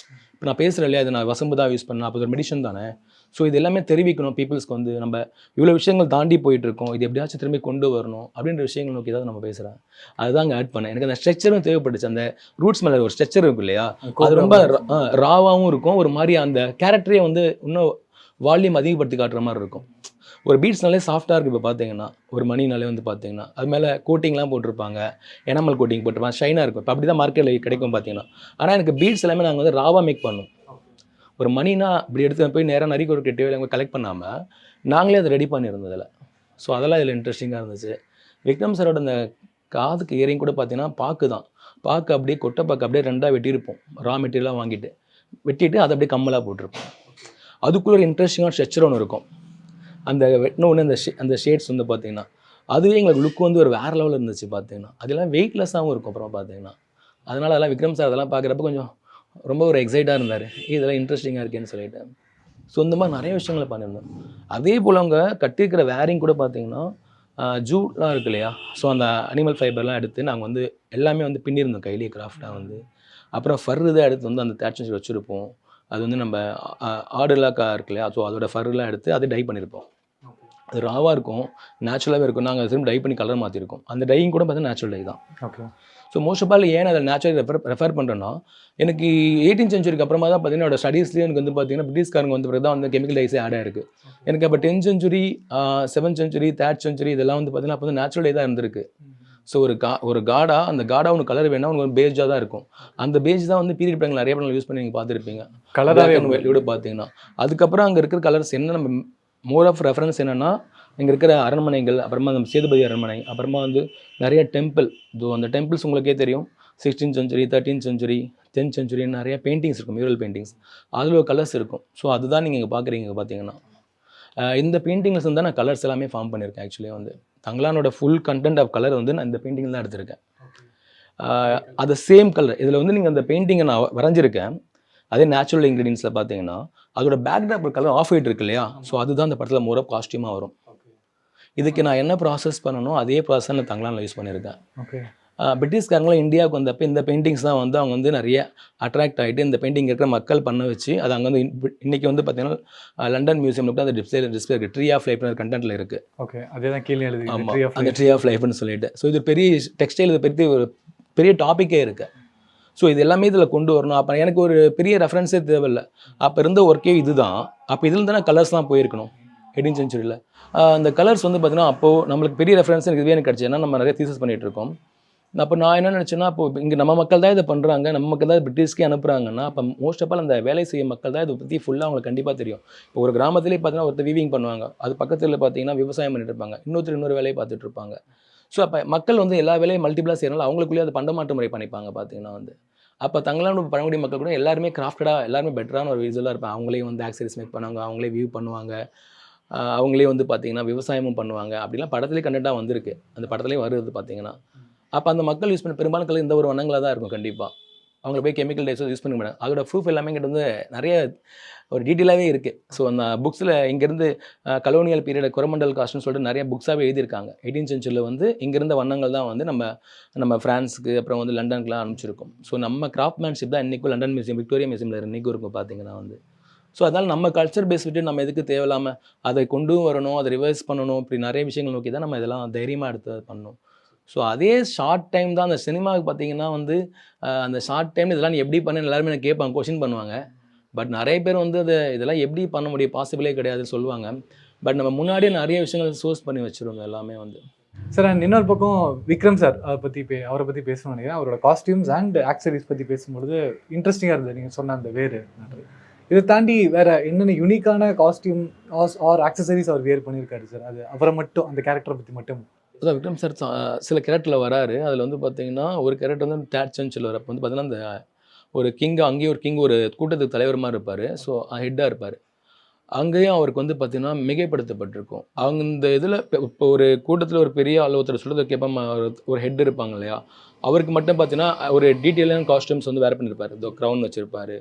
இப்போ நான் பேசுகிறேன் இல்லையா, அது நான் வசம்பு தான் யூஸ் பண்ணேன், அப்போ ஒரு மெடிஷன் தானே. ஸோ இது எல்லாமே தெரிவிக்கணும் பீப்புள்ஸ்க்கு வந்து நம்ம இவ்வளோ விஷயங்கள் தாண்டி போயிட்டுருக்கோம், இது எப்படியாச்சும் திரும்பி கொண்டு வரணும் அப்படின்ற விஷயங்கள் நோக்கி தான் நம்ம பேசுகிறேன். அதுதான் அங்கே ஆட் பண்ணேன். எனக்கு அந்த ஸ்ட்ரக்சரும் தேவைப்பட்டுச்சு. அந்த ரூட்ஸ் மேலே ஒரு ஸ்ட்ரக்சர் இருக்கும் இல்லையா, அது ரொம்ப ராவாகவும் இருக்கும். ஒரு மாதிரி அந்த கேரக்டரே வந்து இன்னும் வால்யூம் அதிகப்படுத்தி காட்டுற மாதிரி இருக்கும். ஒரு பீட்ஸ்னாலே சாஃப்டாக இருக்குது. இப்போ பார்த்தீங்கன்னா ஒரு மணினாலே வந்து பார்த்தீங்கன்னா அது மேலே கோட்டிங்லாம் போட்டிருப்பாங்க, எனாமல் கோட்டிங் போட்டிருப்பாங்க, ஷைனாக இருக்கும். இப்போ அப்படி தான் மார்க்கெட்டில் கிடைக்கும் பார்த்தீங்கன்னா. ஆனால் எனக்கு பீட்ஸ் எல்லாமே நாங்கள் வந்து ராவாக மேக் பண்ணோம். ஒரு மணினா இப்படி எடுத்து போய் நேராக நரிக்கு ஒரு கெட்டியோ அவங்க கலெக்ட் பண்ணாமல் நாங்களே அதை ரெடி பண்ணியிருந்ததில். ஸோ அதெல்லாம் இதில் இன்ட்ரெஸ்டிங்காக இருந்துச்சு. விக்ரம் சாரோட அந்த காதுக்கு இயரிங் கூட பார்த்தீங்கன்னா பாக்கு தான். பாக்கு அப்படியே கொட்டை பாக்கு அப்படியே ரெண்டாக வெட்டியிருப்போம், ரா மெட்டீரியலாக வாங்கிட்டு வெட்டிட்டு அதை அப்படியே கம்மலாக போட்டிருப்போம். அதுக்குள்ள ஒரு இன்ட்ரெஸ்டிங்கான ஸ்ட்ரக்சர் ஒன்று இருக்கும். அந்த வெட்டின ஒன்று அந்த ஷேட்ஸ் வந்து பார்த்தீங்கன்னா அதுவே எங்களுக்கு லுக் வந்து ஒரு வேறு லெவலில் இருந்துச்சு பார்த்தீங்கன்னா. அதெல்லாம் வெயிட்லெஸ்ஸாகவும் இருக்கும் அப்புறம் பார்த்தீங்கன்னா. அதனால் அதெல்லாம் விக்ரம் சார் அதெல்லாம் பார்க்குறப்ப கொஞ்சம் ரொம்ப ஒரு எக்ஸைட்டாக இருந்தார், இதெல்லாம் இன்ட்ரெஸ்டிங்காக இருக்கேன்னு சொல்லிட்டு. ஸோ இந்த மாதிரி நிறைய விஷயங்களை பண்ணியிருந்தோம். அதே போல் அவங்க கட்டியிருக்கிற வேரிங் கூட பார்த்தீங்கன்னா ஜூட்லாம் இருக்கு இல்லையா, ஸோ அந்த அனிமல் ஃபைபர்லாம் எடுத்து நாங்கள் வந்து எல்லாமே வந்து பின்னிருந்தோம் கையிலேயே கிராஃப்டாக வந்து. அப்புறம் ஃபர்ரு தான் எடுத்து வந்து அந்த தேட்சன்ஸ் வச்சுருப்போம். அது வந்து நம்ம ஆடுலாம் இருக்கு இல்லையா, ஸோ அதோட ஃபர்லாம் எடுத்து அதை டை பண்ணியிருப்போம். அது ராவாக இருக்கும், நேச்சுரலாகவே இருக்கும். நாங்கள் திரும்ப டை பண்ணி கலர் மாற்றிருக்கோம். அந்த டையிங் கூட பார்த்தீங்கன்னா நேச்சுரல் டை தான். Okay. So most of all ஏன் அதை நேச்சுரல் ரெஃபர் பண்ணுறேன்னா, எனக்கு 18th century அப்புறமா தான் பார்த்தீங்கன்னா என்னோட ஸ்டடீஸ்லேயே எனக்கு வந்து பார்த்தீங்கன்னா பிரிட்டிஷ்காரங்க வந்து பிறகு தான் வந்து கெமிக்கல் டைஸே ஆட் ஆயிருக்கு. எனக்கு அப்போ 10th century 7th century 3rd century இதெல்லாம் வந்து பார்த்தீங்கன்னா அப்போ வந்து நேச்சுரல் டை தான் இருந்திருக்கு. ஸோ ஒரு காடா அந்த காடா ஒன்று கலர் வேணா உனக்கு பேஜாக தான் இருக்கும். அந்த பேஜ் தான் வந்து பீரியட் பேங்க் நிறைய படங்கள் யூஸ் பண்ணி நீங்கள் பார்த்துருப்பீங்க கலராக பார்த்தீங்கன்னா. அதுக்கப்புறம் அங்கே இருக்கிற கலர்ஸ் என்ன, நம்ம மோர் ஆஃப் ரெஃபரன்ஸ் என்னென்னா இங்கே இருக்கிற அரண்மனைகள், அப்புறமா நம்ம சேதுபதி அரண்மனை, அப்புறமா வந்து நிறைய டெம்பிள். அந்த டெம்பிள்ஸ் உங்களுக்கே தெரியும், 16th century 13th century 10th century நிறைய பெயிண்டிங்ஸ் இருக்கும், மியூரல் பெயிண்டிங்ஸ். அதில் ஒரு கலர்ஸ் இருக்கும். ஸோ அதுதான் நீங்கள் இங்கே பார்க்குறீங்க பார்த்தீங்கன்னா. இந்த பெயிண்டிங்ஸ் வந்து நான் கலர்ஸ் எல்லாமே ஃபார்ம் பண்ணியிருக்கேன். ஆக்சுவலி வந்து தங்கலானோட ஃபுல் கண்டென்ட் ஆஃப் கலர் வந்து நான் இந்த பெயிண்டிங் தான் எடுத்திருக்கேன். அது சேம் கலர் இதில் வந்து நீங்கள் அந்த பெயிண்டிங்கை நான் வரைஞ்சிருக்கேன். அதே நேச்சுரல் இன்க்ரீடியன்ஸில் பார்த்தீங்கன்னா அதோட பேக்ராப் கலர் ஆஃப் ஒயிட் இருக்கு இல்லையா, ஸோ அதுதான் அந்த படத்தில் மோர் ஆஃப் காஸ்டியூமாக வரும். இதுக்கு நான் என்ன ப்ராசஸ் பண்ணணும் அதே ப்ராசஸ் நான் தங்கலானில் யூஸ் பண்ணியிருக்கேன். ஓகே. பிரிட்டிஷ்காரங்களும் இந்தியாவுக்கு வந்தப்போ இந்த பெயிண்டிங்ஸ் தான் வந்து அவங்க வந்து நிறைய அட்ராக்ட் ஆகிட்டு இந்த பெயிண்டிங் இருக்கிற மக்கள் பண்ண வச்சு அது அங்கே வந்து இன்றைக்கி வந்து பார்த்தீங்கன்னா லண்டன் மியூசியமில் கூட அந்த டிஸ்பிளே இருக்குது, ட்ரீ ஆஃப் லைஃப்னு கண்டென்ட்டில் இருக்குது. ஓகே, அதே தான் கீழே எழுதி. ஆமாம், அந்த ட்ரீ ஆஃப் லைஃப்னு சொல்லிட்டு. ஸோ இது பெரிய டெக்ஸ்டைல், இது பெரிய ஒரு பெரிய டாப்பிக்கே இருக்குது. ஸோ இது எல்லாமே இதில் கொண்டு வரணும். அப்போ எனக்கு ஒரு பெரிய ரெஃபரன்ஸே தேவையில்லை. அப்போ இருந்த ஒர்க்கே இது தான். அப்போ இதில் தானே கலர்ஸ்லாம் போயிருக்கணும் 18th century. அந்த கலர்ஸ் வந்து பார்த்தீங்கன்னா அப்போது நம்மளுக்கு பெரிய ரெஃபரன்ஸ் இதுவே எனக்கு கிடச்சி. ஏன்னா நம்ம நிறைய தீசஸ் பண்ணிகிட்டு இருக்கோம். அப்போ நான் என்ன நினச்சேன்னா, அப்போ இங்கே நம்ம மக்கள் தான் இதை பண்ணுறாங்க, நம்ம மக்கள் தான் பிரிட்டிஷ்கே அனுப்புகிறாங்கன்னா, அப்போ மோஸ்ட் ஆஃப் ஆல் அந்த வேலை செய்ய மக்கள் தான் இதை பற்றி ஃபுல்லாக அவங்களுக்கு கண்டிப்பாக தெரியும். இப்போ ஒரு கிராமத்துலேயே பார்த்தீங்கன்னா ஒருத்தர் வீவிங் பண்ணுவாங்க, அது பக்கத்தில் பார்த்தீங்கன்னா விவசாயம் பண்ணிட்டு இருப்பாங்க, இன்னொரு வேலையை பார்த்துட்டு இருப்பாங்க. ஸோ அப்போ மக்கள் வந்து எல்லா வேலையும் மல்டிபிளாக செய்யறனால அவங்களுக்குள்ளேயே அது பண்டமாற்று முறை பண்ணிப்பாங்க பார்த்தீங்கன்னா வந்து. அப்போ தங்கலான பழங்குடி மக்கள் கூட எல்லாருமே கிராஃப்டடாக, எல்லாருமே பெட்டரான ஒரு விசுவலாக இருப்பாங்க. அவங்களே வந்து ஆக்சரிஸ் மேக் பண்ணுவாங்க, அவங்களே வியூ பண்ணுவாங்க, அவங்களே வந்து பார்த்தீங்கன்னா விவசாயமும் பண்ணுவாங்க. அப்படிலாம் படத்துலேயே கண்டென்ட்டாக வந்திருக்கு, அந்த படத்துலேயே வருது பார்த்தீங்கன்னா. அப்போ அந்த மக்கள் யூஸ் பண்ண பெரும்பாலும் கலர் இந்த ஒரு வண்ணங்களாக தான் இருக்கும். கண்டிப்பாக அவங்கள போய் கெமிக்கல் டைஸோ யூஸ் பண்ண மாட்டாங்க. அதோட ப்ரூஃப் எல்லாமே கிட்ட வந்து நிறைய ஒரு டீட்டெயிலாகவே இருக்குது. ஸோ அந்த புக்ஸில் இங்கேருந்து கலோனியல் பீரியட் கொரமண்டல் காஸ்ட்னு சொல்லிட்டு நிறைய புக்ஸாகவே எழுதியிருக்காங்க. 18th century வந்து இங்கேருந்த வண்ணங்கள் தான் வந்து நம்ம ஃப்ரான்ஸுக்கு அப்புறம் வந்து லண்டனுக்குலாம் அனுப்பிச்சிருக்கோம். ஸோ நம்ம கிராஃப்ட்மேன்ஷிப் தான் இன்றைக்கும் லண்டன் மியூசியம், விக்டோரியா மியூசியமில் இன்றைக்கும் இருக்கும் பார்த்தீங்கன்னா வந்து. ஸோ அதனால் நம்ம கல்ச்சர் பேஸ் விட்டு நம்ம எதுக்கு தேவையில்லாமல் அதை கொண்டு வரணும், அதை ரிவர்ஸ் பண்ணணும், இப்படி நிறைய விஷயங்கள் நோக்கி தான் நம்ம இதெல்லாம் தைரியமாக எடுத்து பண்ணணும். ஸோ அதே ஷார்ட் டைம் தான் அந்த சினிமாவுக்கு பார்த்தீங்கன்னா வந்து அந்த ஷார்ட் டைம் இதெல்லாம் நீ எப்படி பண்ணு எல்லாருமே எனக்கு கேட்பாங்க, கொஷின் பண்ணுவாங்க. பட் நிறைய பேர் வந்து இதெல்லாம் எப்படி பண்ண முடியும், பாசிபிளே கிடையாதுன்னு சொல்லுவாங்க. பட் நம்ம முன்னாடியே நிறைய விஷயங்கள் சோர்ஸ் பண்ணி வச்சுருவோம் எல்லாமே வந்து. சார் அண்ட் இன்னொரு பக்கம் விக்ரம் சார் அவரை பற்றி பேசணும்னு நினைக்கிறேன். அவரோட காஸ்டியூம்ஸ் அண்ட் ஆக்சரிஸ் பற்றி பேசும்பொழுது இன்ட்ரெஸ்டிங்காக இருந்தது நீங்கள் சொன்ன அந்த வேறு. இதை தாண்டி வேறு என்னென்ன யூனிக்கான காஸ்டியூம் ஆர் ஆக்சசரிஸ் அவர் வேர் பண்ணியிருக்காரு சார்? அது அவரை மட்டும், அந்த கேரக்டரை பற்றி மட்டும். அதான் விக்ரம் சார் சில கேரக்டரில் வராரு. அதில் வந்து பார்த்தீங்கன்னா ஒரு கேரக்டர் வந்து 3rd century வரப்போ வந்து பார்த்தீங்கன்னா அந்த ஒரு அங்கேயும் ஒரு கிங் ஒரு கூட்டத்துக்கு தலைவர் மாதிரி இருப்பார். ஸோ ஹெட்டாக இருப்பார். அங்கேயும் அவருக்கு வந்து பார்த்தீங்கன்னா மிகைப்படுத்தப்பட்டிருக்கும். அவங்க இந்த இதில் இப்போ ஒரு கூட்டத்தில் ஒரு பெரிய ஆள் ஒருத்தர் சொல்கிறத கேட்பாம ஒரு ஹெட் இருப்பாங்க இல்லையா, அவருக்கு மட்டும் பார்த்தீங்கன்னா ஒரு டீட்டெயிலான காஸ்டியூம்ஸ் வந்து வேர் பண்ணியிருப்பார். இதோ க்ரௌன் வச்சுருப்பார்,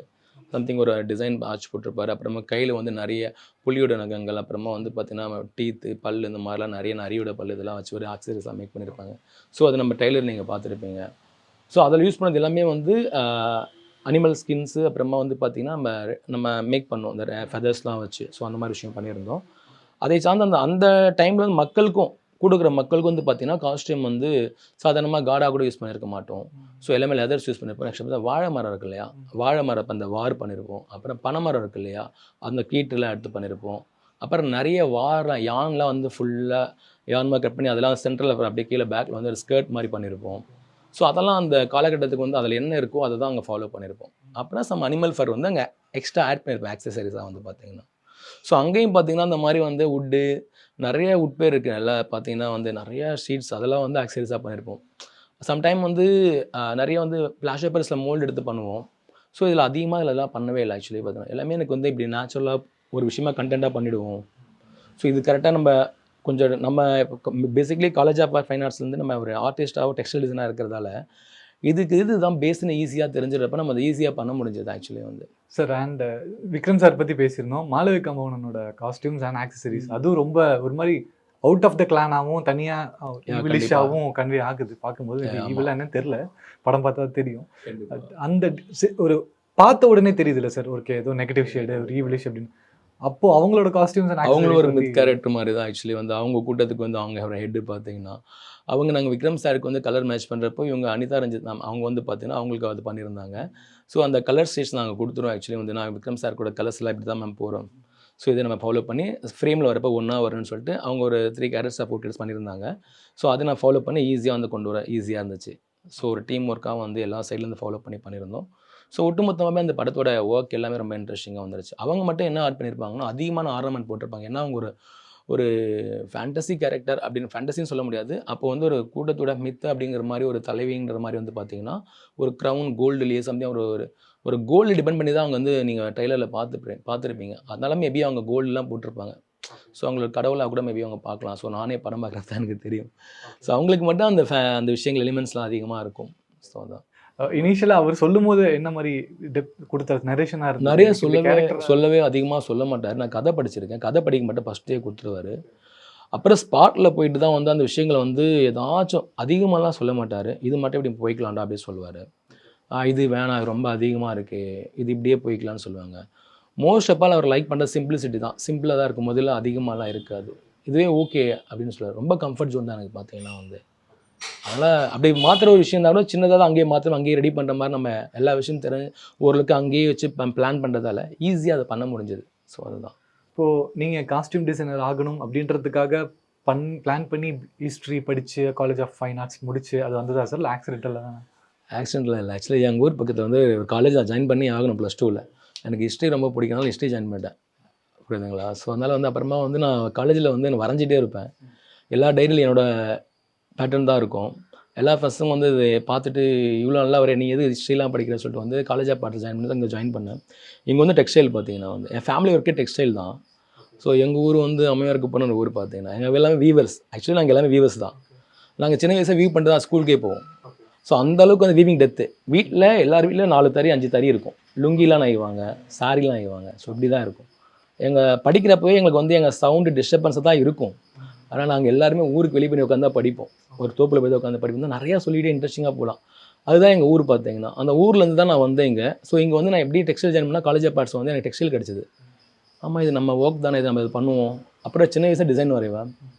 சம்திங் ஒரு டிசைன் ஆச்சு போட்டிருப்பாரு. அப்புறமா கையில் வந்து நிறைய புலியோட நகங்கள், அப்புறமா வந்து பார்த்தீங்கன்னா டீத்து பல் இந்த மாதிரிலாம் நிறைய நரியோட பல் இதெல்லாம் வச்சு ஒரு ஆக்சரிஸாக மேக் பண்ணியிருப்பாங்க. ஸோ அது நம்ம டெய்லர் நீங்கள் பார்த்துருப்பீங்க. ஸோ அதில் யூஸ் பண்ணது எல்லாமே வந்து அனிமல் ஸ்கின்ஸு அப்புறமா வந்து பார்த்திங்கன்னா நம்ம மேக் பண்ணோம் இந்த ஃபெதர்ஸ்லாம் வச்சு. ஸோ அந்த மாதிரி விஷயம் பண்ணியிருந்தோம். அதை சார்ந்த அந்த டைமில் வந்து மக்களுக்கும் கொடுக்குற மக்களுக்கும் வந்து பார்த்திங்கன்னா காஸ்டியூம் வந்து சாதாரணமாக காடாக கூட யூஸ் பண்ணியிருக்க மாட்டோம். ஸோ எல்லாமே லெதர்ஸ் யூஸ் பண்ணியிருப்போம். நெக்ஸ்ட் வந்து வாழை மரம் இருக்கு இல்லையா, வாழை மரம் அந்த வார் பண்ணியிருப்போம். அப்புறம் பனை மரம் இருக்கு இல்லையா, அந்த கீட்டுலாம் எடுத்து பண்ணியிருப்போம். அப்புறம் நிறைய யான்லாம் வந்து ஃபுல்லாக யான்மா கட் பண்ணி அதெல்லாம் சென்ட்ரலில் அப்படியே கீழே பேக்கில் வந்து ஒரு ஸ்கர்ட் மாதிரி பண்ணியிருப்போம். ஸோ அதெல்லாம் அந்த காலகட்டத்துக்கு வந்து அதில் என்ன இருக்கோ அதை தான் அங்கே ஃபாலோ பண்ணியிருப்போம். அப்புறம் சம் அனிமல் ஃபர் வந்து அங்கே எக்ஸ்ட்ரா ஆட் பண்ணியிருப்போம் ஆக்சசரிஸாக வந்து பார்த்திங்கன்னா. ஸோ அங்கேயும் பார்த்திங்கன்னா அந்த மாதிரி வந்து வுட்டு நிறைய பேர் இருக்குது. நல்லா பார்த்திங்கன்னா வந்து நிறைய ஷீட்ஸ் அதெல்லாம் வந்து ஆக்சசரிஸாக பண்ணியிருப்போம். சம்டைம் வந்து நிறைய வந்து ஃப்ளாஷ் பேப்பர்ஸில் மோல்டு எடுத்து பண்ணுவோம். ஸோ இதில் அதிகமாக இதெல்லாம் பண்ணவே இல்லை ஆக்சுவலி பார்த்தீங்கன்னா. எல்லாமே எனக்கு வந்து இப்படி நேச்சுரலாக ஒரு விஷயமா கண்டென்ட்டாக பண்ணிவிடுவோம். ஸோ இது கரெக்டாக நம்ம கொஞ்சம் நம்ம பேசிக்லி காலேஜ் ஆஃப் ஃபைன் ஆர்ட்ஸ்லேருந்து நம்ம ஒரு ஆர்டிஸ்ட்டாக டெக்ஸ்டைல் டிசைனாக இருக்கிறதால இதுதான் பேஸ்னு ஈஸியாக தெரிஞ்சிடறப்ப நம்ம அதை ஈஸியாக பண்ண முடிஞ்சது ஆக்சுவலி வந்து. சார் அண்ட் விக்ரம் சார் பற்றி பேசியிருந்தோம். மாளவிகா கம்பவனனோட காஸ்டியூம்ஸ் அண்ட் ஆக்சசரிஸ் அதுவும் ரொம்ப ஒரு மாதிரி அவுட் ஆஃப் த கிளானாகவும் தனியாக இங்கிலீஷாகவும் கன்வே ஆகுது. பார்க்கும்போது இவெல்லாம் என்னன்னு தெரில, படம் பார்த்தா தெரியும். அந்த ஒரு பார்த்த உடனே தெரியுது இல்லை சார், ஒரு ஏதோ நெகட்டிவ் ஷேடு ஒரு ஈவிலிஷ் அப்படின்னு. அப்போது அவங்களோட காஸ்டியூம்ஸ் அவங்களும் ஒரு மித் கேரக்டர் மாதிரி தான் ஆக்சுவலி வந்து. அவங்க கூட்டத்துக்கு வந்து அவங்க ஹெட்டு பார்த்தீங்கன்னா அவங்க நாங்கள் விக்ரம் சாருக்கு வந்து கலர் மேட்ச் பண்ணுறப்போ இவங்க அனிதா ரஞ்சித் மேம் அவங்க வந்து பார்த்தீங்கன்னா அவங்களுக்கு அது பண்ணியிருந்தாங்க. ஸோ அந்த கலர் ஸ்டேட்ஸ் நாங்கள் கொடுத்துருவோம் ஆக்சுவலி வந்து. நான் விக்ரம் சார் கூட கலர்ஸ்லாம் இப்படி தான் மேம் போகிறோம். ஸோ இதை நம்ம ஃபாலோ பண்ணி ஃப்ரேமில் வரப்போ ஒன்றா வரும்னு சொல்லிட்டு அவங்க ஒரு 3 கேரக்டர்ஸாக போட்டு பண்ணியிருந்தாங்க. ஸோ அதை நான் ஃபாலோ பண்ணி ஈஸியாக வந்து கொண்டு வர ஈஸியாக இருந்துச்சு. ஸோ ஒரு டீம் ஒர்க்காக வந்து எல்லா சைட்லேருந்து ஃபாலோ பண்ணியிருந்தோம். ஸோ ஒட்டுமொத்தமாகவே அந்த படத்தோட ஒர்க் எல்லாமே ரொம்ப இன்ட்ரெஸ்டிங்காக வந்துருச்சு. அவங்க மட்டும் என்ன ஆட் பண்ணியிருப்பாங்கன்னா அதிகமான ஆர்னமெண்ட் போட்டிருப்பாங்க. ஏன்னா அவங்க ஒரு ஃபேண்டசி கேரக்டர் அப்படின்னு ஃபேண்டசின்னு சொல்ல முடியாது. அப்போ வந்து ஒரு கூட்டத்தோட மித்து அப்படிங்கிற மாதிரி ஒரு தலைவிங்கிற மாதிரி வந்து பார்த்தீங்கன்னா ஒரு க்ரௌன் கோல்டுலேயே சம்திங் ஒரு கோல்டு டிபெண்ட் பண்ணி தான் அவங்க வந்து நீங்கள் ட்ரைலரில் பார்த்துருப்பீங்க. அதனால மேபி அவங்க கோல்டுலாம் போட்டிருப்பாங்க. ஸோ அவங்களுக்கு கடவுளாக கூட மேபி அவங்க பார்க்கலாம். ஸோ நானே படம் பார்க்குறது தான் எனக்கு தெரியும். ஸோ அவங்களுக்கு மட்டும் அந்த விஷயங்கள் எலிமெண்ட்ஸ்லாம் அதிகமாக இருக்கும். ஸோ அதான் இனிஷியலாக அவர் சொல்லும் போது என்ன மாதிரி கொடுத்தாரு நரேஷனாக இருக்கு. நிறைய சொல்லவே அதிகமாக சொல்ல மாட்டார். நான் கதை படிச்சிருக்கேன். கதை படிக்க மட்டும் ஃபஸ்ட்டே கொடுத்துருவார். அப்புறம் ஸ்பாட்டில் போயிட்டு தான் வந்து அந்த விஷயங்களை வந்து ஏதாச்சும் அதிகமாகலாம் சொல்ல மாட்டார். இது மட்டும் இப்படி போய்க்கலாம்டா அப்படின்னு சொல்லுவார். இது வேணாம், ரொம்ப அதிகமாக இருக்குது, இது இப்படியே போய்க்கலான்னு சொல்லுவாங்க. மோஸ்ட் ஆஃப் ஆல் அவர் லைக் பண்ணுற சிம்பிளிசிட்டி தான். சிம்பிளாக தான் இருக்கும், முதல்ல அதிகமாகலாம் இருக்காது. இதுவே ஓகே அப்படின்னு சொல்லுவார். ரொம்ப கம்ஃபர்ட் ஜோன் தான் எனக்கு பார்த்தீங்கன்னா வந்து. அதனால் அப்படி மாற்றுற ஒரு விஷயம் இருந்தாலும் சின்னதாக தான் அங்கேயே மாற்றணும், அங்கேயே ரெடி பண்ணுற மாதிரி நம்ம எல்லா விஷயம் தெரிஞ்சு ஓரளவுக்கு அங்கேயே வச்சு பிளான் பண்ணுறதால ஈஸியாக அதை பண்ண முடிஞ்சது. ஸோ அதுதான். இப்போது நீங்கள் காஸ்டியூம் டிசைனர் ஆகணும் அப்படின்றதுக்காக பிளான் பண்ணி ஹிஸ்ட்ரி படித்து காலேஜ் ஆஃப் ஃபைன் ஆர்ட்ஸ் முடிச்சு அது வந்ததா சார்? இல்லை ஆக்சிடென்டலில் தான்? ஆக்சிடென்ட்டில் இல்லை. ஆக்சுவலி எங்கள் ஊர் பக்கத்தில் வந்து ஒரு காலேஜ் ஜாயின் பண்ணி ஆகணும் +2ல். எனக்கு ஹிஸ்ட்ரி ரொம்ப பிடிக்கனால ஹிஸ்ட்ரி ஜாயின் பண்ணிட்டேன். புரியுதுங்களா? ஸோ அதனால் வந்து அப்புறமா வந்து நான் காலேஜில் வந்து எனக்கு வரைஞ்சிட்டே இருப்பேன். எல்லா டைரியிலும் என்னோடய பேட்டர்ன் தான் இருக்கும். எல்லா ஃபஸ்ட்டும் வந்து இதை பார்த்துட்டு இவ்வளோ நல்லா வர நீ எது ஹிஸ்ட்ரிலாம் படிக்கிறேன்னு சொல்லிட்டு வந்து காலேஜ் ஆஃப் ஆர்ட்ஸ் ஜாயின் பண்ணி தான் இங்கே ஜாயின் பண்ணேன். இங்கே வந்து டெக்ஸ்டைல் பார்த்தீங்கன்னா வந்து என் ஃபேமிலி ஒர்க்கே டெக்ஸ்டைல் தான். ஸோ எங்கள் ஊர் வந்து அம்மையாருக்கு போன ஒரு ஊர் பார்த்தீங்கன்னா எங்கள் எல்லாமே வீவர்ஸ். ஆக்சுவலி நாங்கள் எல்லாமே வீவர்ஸ் தான். நாங்கள் சின்ன வயசாக வீவ் பண்ணிட்டு தான் ஸ்கூலுக்கே போவோம். ஸோ அந்தளவுக்கு வந்து வீவிங் டெத்து. வீட்டில் எல்லார் வீட்டில் 4 தறி 5 தறி இருக்கும். லுங்கிலாம் நெய்வாங்க, சாரிலாம் நெய்வாங்க. ஸோ இப்படி தான் இருக்கும். எங்கள் படிக்கிறப்பவே எங்களுக்கு வந்து எங்கள் சவுண்டு டிஸ்டர்பன்ஸாக தான் இருக்கும். ஆனால் நாங்கள் எல்லாருமே ஊருக்கு வெளியே போய் உட்காந்து படிப்போம். ஒரு தோப்பில் போய் உட்காந்து படிப்போம் தான். நிறையா சொல்லிகிட்டே இன்ட்ரெஸ்டிங்காக போகலாம். அதுதான் எங்கள் ஊர் பார்த்தீங்கன்னா. அந்த ஊர்லேருந்து தான் நான் வந்தேன் இங்கே. ஸோ இங்கே வந்து நான் எப்படி டெக்ஸ்டைல் ஜாயின் பண்ணால் காலேஜ் ஆஃப் ஆர்ட்ஸ் வந்து எனக்கு டெக்ஸ்டைல் கிடச்சிது. ஆமாம், இது நம்ம ஒர்க் தானே, இது நம்ம இது பண்ணுவோம். அப்புறம் சின்ன வயசாக டிசைன் வரைவேன்.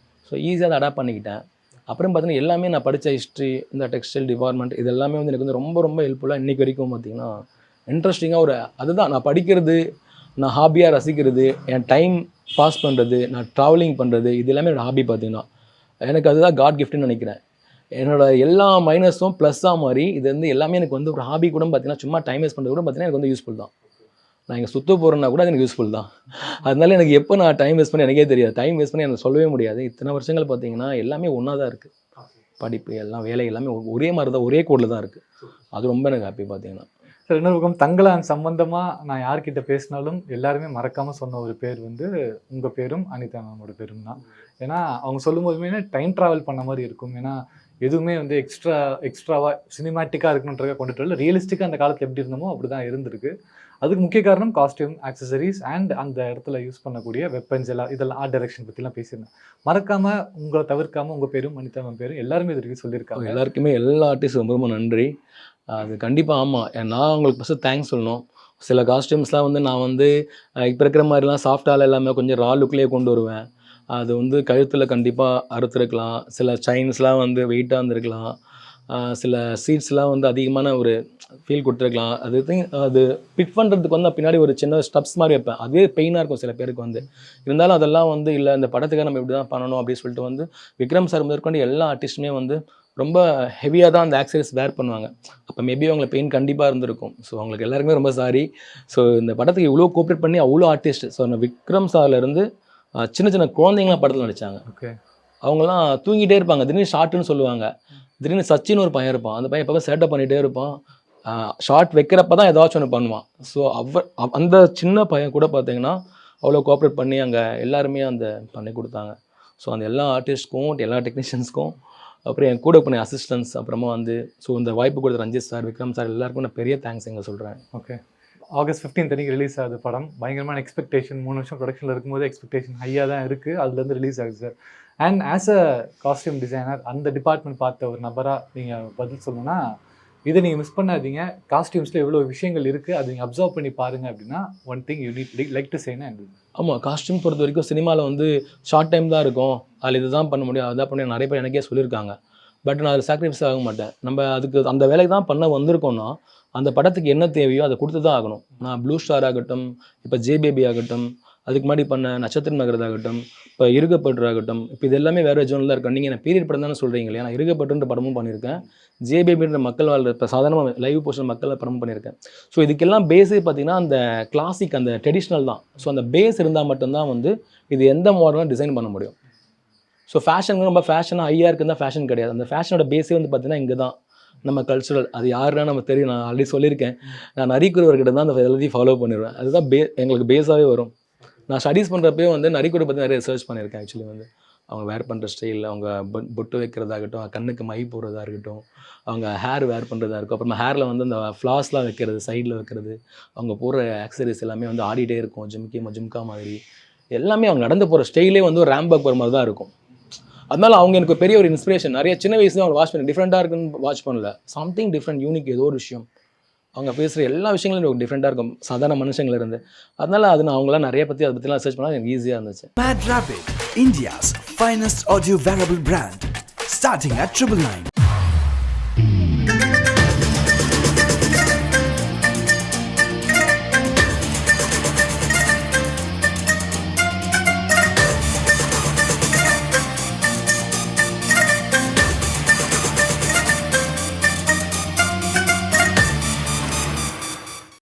ஸோ ஈஸியாக அதை அடாப்ட் பண்ணிக்கிட்டேன். அப்புறம் பார்த்தீங்கன்னா எல்லாமே நான் படித்த ஹிஸ்ட்ரி, இந்த டெக்ஸ்டைல் டிபார்ட்மெண்ட் இது எல்லாமே வந்து எனக்கு வந்து ரொம்ப ரொம்ப ஹெல்ப்ஃபுல்லாக இன்றைக்கி வரைக்கும் பார்த்தீங்கன்னா இன்ட்ரெஸ்டிங்காக அதுதான் நான் படிக்கிறது, நான் ஹாபியாக ரசிக்கிறது, என் டைம் பாஸ் பண்ணுறது, நான் ட்ராவலிங் பண்ணுறது, இது எல்லாமே என்னோடய ஹாபி பார்த்தீங்கன்னா. எனக்கு அதுதான் காட் கிஃப்ட்னு நினைக்கிறேன். என்னோடய எல்லா மைனஸும் ப்ளஸ்ஸாக மாறி இது வந்து எல்லாமே எனக்கு வந்து ஒரு ஹாபி கூட பார்த்தீங்கன்னா சும்மா டைம் வேஸ்ட் பண்ணுறது கூட பார்த்தீங்கன்னா எனக்கு வந்து யூஸ்ஃபுல் தான். நான் இங்கே சுற்ற போகிறேன்னா கூட அது எனக்கு யூஸ்ஃபுல் தான். அதனால எனக்கு எப்போ நான் டைம் வேஸ்ட் பண்ணி எனக்கே தெரியாது. டைம் வேஸ்ட் பண்ணி எனக்கு சொல்லவே முடியாது. இத்தனை வருஷங்கள் பார்த்தீங்கன்னா எல்லாமே ஒன்றா தான் இருக்குது. படிப்பு எல்லாம் வேலை எல்லாமே ஒரே மாதிரி தான், ஒரே கோடில் தான் இருக்குது. அது ரொம்ப எனக்கு ஹாப்பி பார்த்தீங்கன்னா. சார் இன்னொரு பக்கம் தங்கலான் சம்பந்தமாக நான் யார்கிட்ட பேசினாலும் எல்லாருமே மறக்காமல் சொன்ன ஒரு பேர் வந்து உங்கள் பேரும் அனிதா மேமோட பேரும் தான். ஏன்னா அவங்க சொல்லும் போதுமே டைம் ட்ராவல் பண்ண மாதிரி இருக்கும். ஏன்னா எதுவுமே வந்து எக்ஸ்ட்ராவாக சினிமேட்டிக்காக இருக்கணுன்றதை கொண்டுட்டு வரல. ரியலிஸ்டிக்காக அந்த காலத்தில் எப்படி இருந்தோமோ அப்படி தான் இருந்திருக்கு. அதுக்கு முக்கிய காரணம் காஸ்டியூம், ஆக்சசரிஸ் அண்ட் அந்த இடத்துல யூஸ் பண்ணக்கூடிய வெப்பன்ஸ் இதெல்லாம் ஆர்ட் டைரக்ஷன் பற்றிலாம் பேசியிருந்தேன். மறக்காமல் உங்களை தவிர்க்காமல் உங்கள் பேரும் அனிதா மேம் பேரும் எல்லாருமே இது வரைக்கும் சொல்லியிருக்காங்க. எல்லாருக்குமே எல்லா ஆர்டிஸ்ட் ரொம்ப ரொம்ப நன்றி. அது கண்டிப்பாக ஆமாம். நான் உங்களுக்கு ஃபஸ்ட்டு தேங்க்ஸ் சொல்லணும். சில காஸ்டியூம்ஸ்லாம் வந்து நான் வந்து இப்போ இருக்கிற மாதிரிலாம் சாஃப்டால எல்லாமே கொஞ்சம் ரா லுக்லேயே கொண்டு வருவேன். அது வந்து கழுத்தில் கண்டிப்பாக அறுத்துருக்கலாம். சில செயின்ஸ்லாம் வந்து வெயிட்டாக இருந்திருக்கலாம். சில சீட்ஸ்லாம் வந்து அதிகமான ஒரு ஃபீல் கொடுத்துருக்கலாம். அது ஃபிட் பண்ணுறதுக்கு வந்து பின்னாடி ஒரு சின்ன ஸ்டப்ஸ் மாதிரி வைப்பேன். அதுவே பெயினாக இருக்கும் சில பேருக்கு வந்து. இருந்தாலும் அதெல்லாம் வந்து இல்லை இந்த படத்துக்காக நம்ம இப்படி தான் பண்ணணும் அப்படின்னு சொல்லிட்டு வந்து விக்ரம் சார் முதற்கொண்டு எல்லா ஆர்டிஸ்ட்டுமே வந்து ரொம்ப ஹெவியாக தான் அந்த ஆக்சரிஸ் வேர் பண்ணுவாங்க. அப்போ மேபி அவங்களுக்கு பெயின் கண்டிப்பாக இருந்திருக்கும். ஸோ அவங்களுக்கு எல்லாருக்குமே ரொம்ப சாரி. ஸோ இந்த படத்துக்கு இவ்வளோ கோஆப்ரேட் பண்ணி அவ்வளோ ஆர்டிஸ்ட். ஸோ அந்த விக்ரம் சார்லேருந்து சின்ன சின்ன குழந்தைங்களாம் படத்தில் நடித்தாங்க. ஓகே. அவங்களாம் தூங்கிட்டே இருப்பாங்க. திடீர்னு ஷார்ட்டுன்னு சொல்லுவாங்க. திடீர்னு சச்சின்னு ஒரு பையன் இருப்பான். அந்த பையன் எப்போ சேட்டை பண்ணிகிட்டே இருப்பான். ஷார்ட் வைக்கிறப்ப தான் ஏதாச்சும் ஒன்று பண்ணுவான். ஸோ அந்த சின்ன பையன் கூட பார்த்தீங்கன்னா அவ்வளோ கோஆப்ரேட் பண்ணி அங்கே எல்லாருமே அந்த பண்ணி கொடுத்தாங்க. ஸோ அந்த எல்லா ஆர்டிஸ்ட்க்கும் எல்லா டெக்னீஷியன்ஸ்க்கும் அப்புறம் என் கூட பண்ண அசிஸ்டன்ஸ் அப்புறமா வந்து ஸோ இந்த வாய்ப்பு கொடுத்த ரஞ்சித் சார், விக்ரம் சார் எல்லாருக்கும் நான் பெரிய தேங்க்ஸ் எங்கே சொல்கிறேன். ஓகே. ஆகஸ்ட் 15 அன்றைக்கி ரிலீஸ் ஆகுது படம். பயங்கரமான எக்ஸ்பெக்டேஷன் 3 வருஷம் ப்ரொடக்ஷனில் இருக்கும்போது எக்ஸ்பெக்டேஷன் ஹையாக தான் இருக்குது. அதுலேருந்து ரிலீஸ் ஆகுது sir. And as a costume designer அந்த டிபார்ட்மெண்ட் பார்த்த ஒரு நபராக நீங்கள் பதில் சொல்லணும்னா இதை நீங்கள் மிஸ் பண்ணாதீங்க. காஸ்டியூம்ஸில் எவ்வளோ விஷயங்கள் இருக்குது அதை நீங்கள் அப்சர்வ் பண்ணி பாருங்கள் அப்படின்னா one thing you need like to சேனா. ஆமாம், காஸ்டியூம் பொறுத்த வரைக்கும் சினிமாவில் வந்து ஷார்ட் டைம் தான் இருக்கும். அதில் இது தான் பண்ண முடியும், அதான் பண்ண நிறைய பேர் எனக்கே சொல்லியிருக்காங்க. பட் நான் அதில் சாக்ரிஃபைஸ் ஆக மாட்டேன். நம்ம அதுக்கு அந்த வேலைக்கு தான் பண்ண வந்திருக்கோம்னா அந்த படத்துக்கு என்ன தேவையோ அதை கொடுத்து தான் ஆகணும். நான் ப்ளூ ஸ்டார் ஆகட்டும், இப்போ ஜேபேபி ஆகட்டும், அதுக்கு முன்னாடி பண்ண நட்சத்திரம் நகரது ஆகட்டும், இப்போ இருகப்பட்டு ஆகட்டும், இப்போ இது எல்லாமே வேறு ஜோனில் தான் இருக்கும். நீங்கள் என்ன பீரியட் படம் தானே சொல்கிறீங்க இல்லையா? நான் இருகப்பட்டுன்ற படமும் பண்ணியிருக்கேன். ஜேபேபின்ற மக்கள் வாழ்ற இப்போ சாதாரணமாக லைவ் போர்ஷன் மக்கள் படமும் பண்ணியிருக்கேன். ஸோ இதுக்கெல்லாம் பேஸே பார்த்தீங்கன்னா அந்த கிளாசிக் அந்த ட்ரெடிஷ்னல் தான். ஸோ அந்த பேஸ் இருந்தால் மட்டும்தான் வந்து இது எந்த மாடலாக டிசைன் பண்ண முடியும். ஸோ ஃபேஷன் ரொம்ப ஃபேஷனாக ஹையாக இருக்குன்னு தான் ஃபேஷன் கிடையாது. அந்த ஃபேஷனோட பேஸே வந்து பார்த்தீங்கன்னா இங்கே தான் நம்ம கல்ச்சுரல். அது யாருன்னா நம்ம தெரியும். நான் ஆல்ரெடி சொல்லியிருக்கேன். நான் நரிக்குறவர்கிட்ட தான் அந்த எல்லாத்தையும் ஃபாலோ பண்ணிடுவேன். அதுதான் எங்களுக்கு பேஸாகவே வரும். நான் ஸ்டடீஸ் பண்ணுறப்பே வந்து நரிக்குறை பற்றி நிறைய ரிசர்ச் பண்ணியிருக்கேன். ஆக்சுவலி வந்து அவங்க வேர் பண்ணுற ஸ்டைல், அவங்க பொட்டு வைக்கிறதாகட்டும், கண்ணுக்கு மை போடுறதா இருக்கட்டும், அவங்க ஹேர் வேர் பண்ணுறதா இருக்கும், அப்புறமா ஹேரில் வந்து அந்த ஃப்ளாஸ்லாம் வைக்கிறது, சைடில் வைக்கிறது, அவங்க போடுற ஆக்சரிஸ் எல்லாமே வந்து ஆடிட்டே இருக்கும். ஜிம்கா மாதிரி எல்லாமே அவங்க நடந்து போகிற ஸ்டைலே வந்து ஒரு ரேம்பாக் போகிற மாதிரி தான் இருக்கும். அதனால அவங்க எனக்கு பெரிய ஒரு இன்ஸ்பிரேஷன். நிறைய சின்ன வயசுல அவங்க வாட்ச் பண்ணி டிஃப்ரெண்ட்டாக இருக்குன்னு வாட்ச் பண்ணல. சம்திங் டிஃப்ரெண்ட், யூனிக் ஏதோ ஒரு விஷயம். அவங்க பேசுகிற எல்லா விஷயங்களும் எனக்கு டிஃப்ரெண்ட்டாக இருக்கும் சாதாரண மனுஷங்கள்லேருந்து. அதனால அது நான் அவங்களாம் நிறைய அதை பற்றிலாம் ரிசர்ச் பண்ணால் எனக்கு ஈஸியாக இருந்துச்சு. Mad Rapid, India's finest audio wearable brand, starting at 999.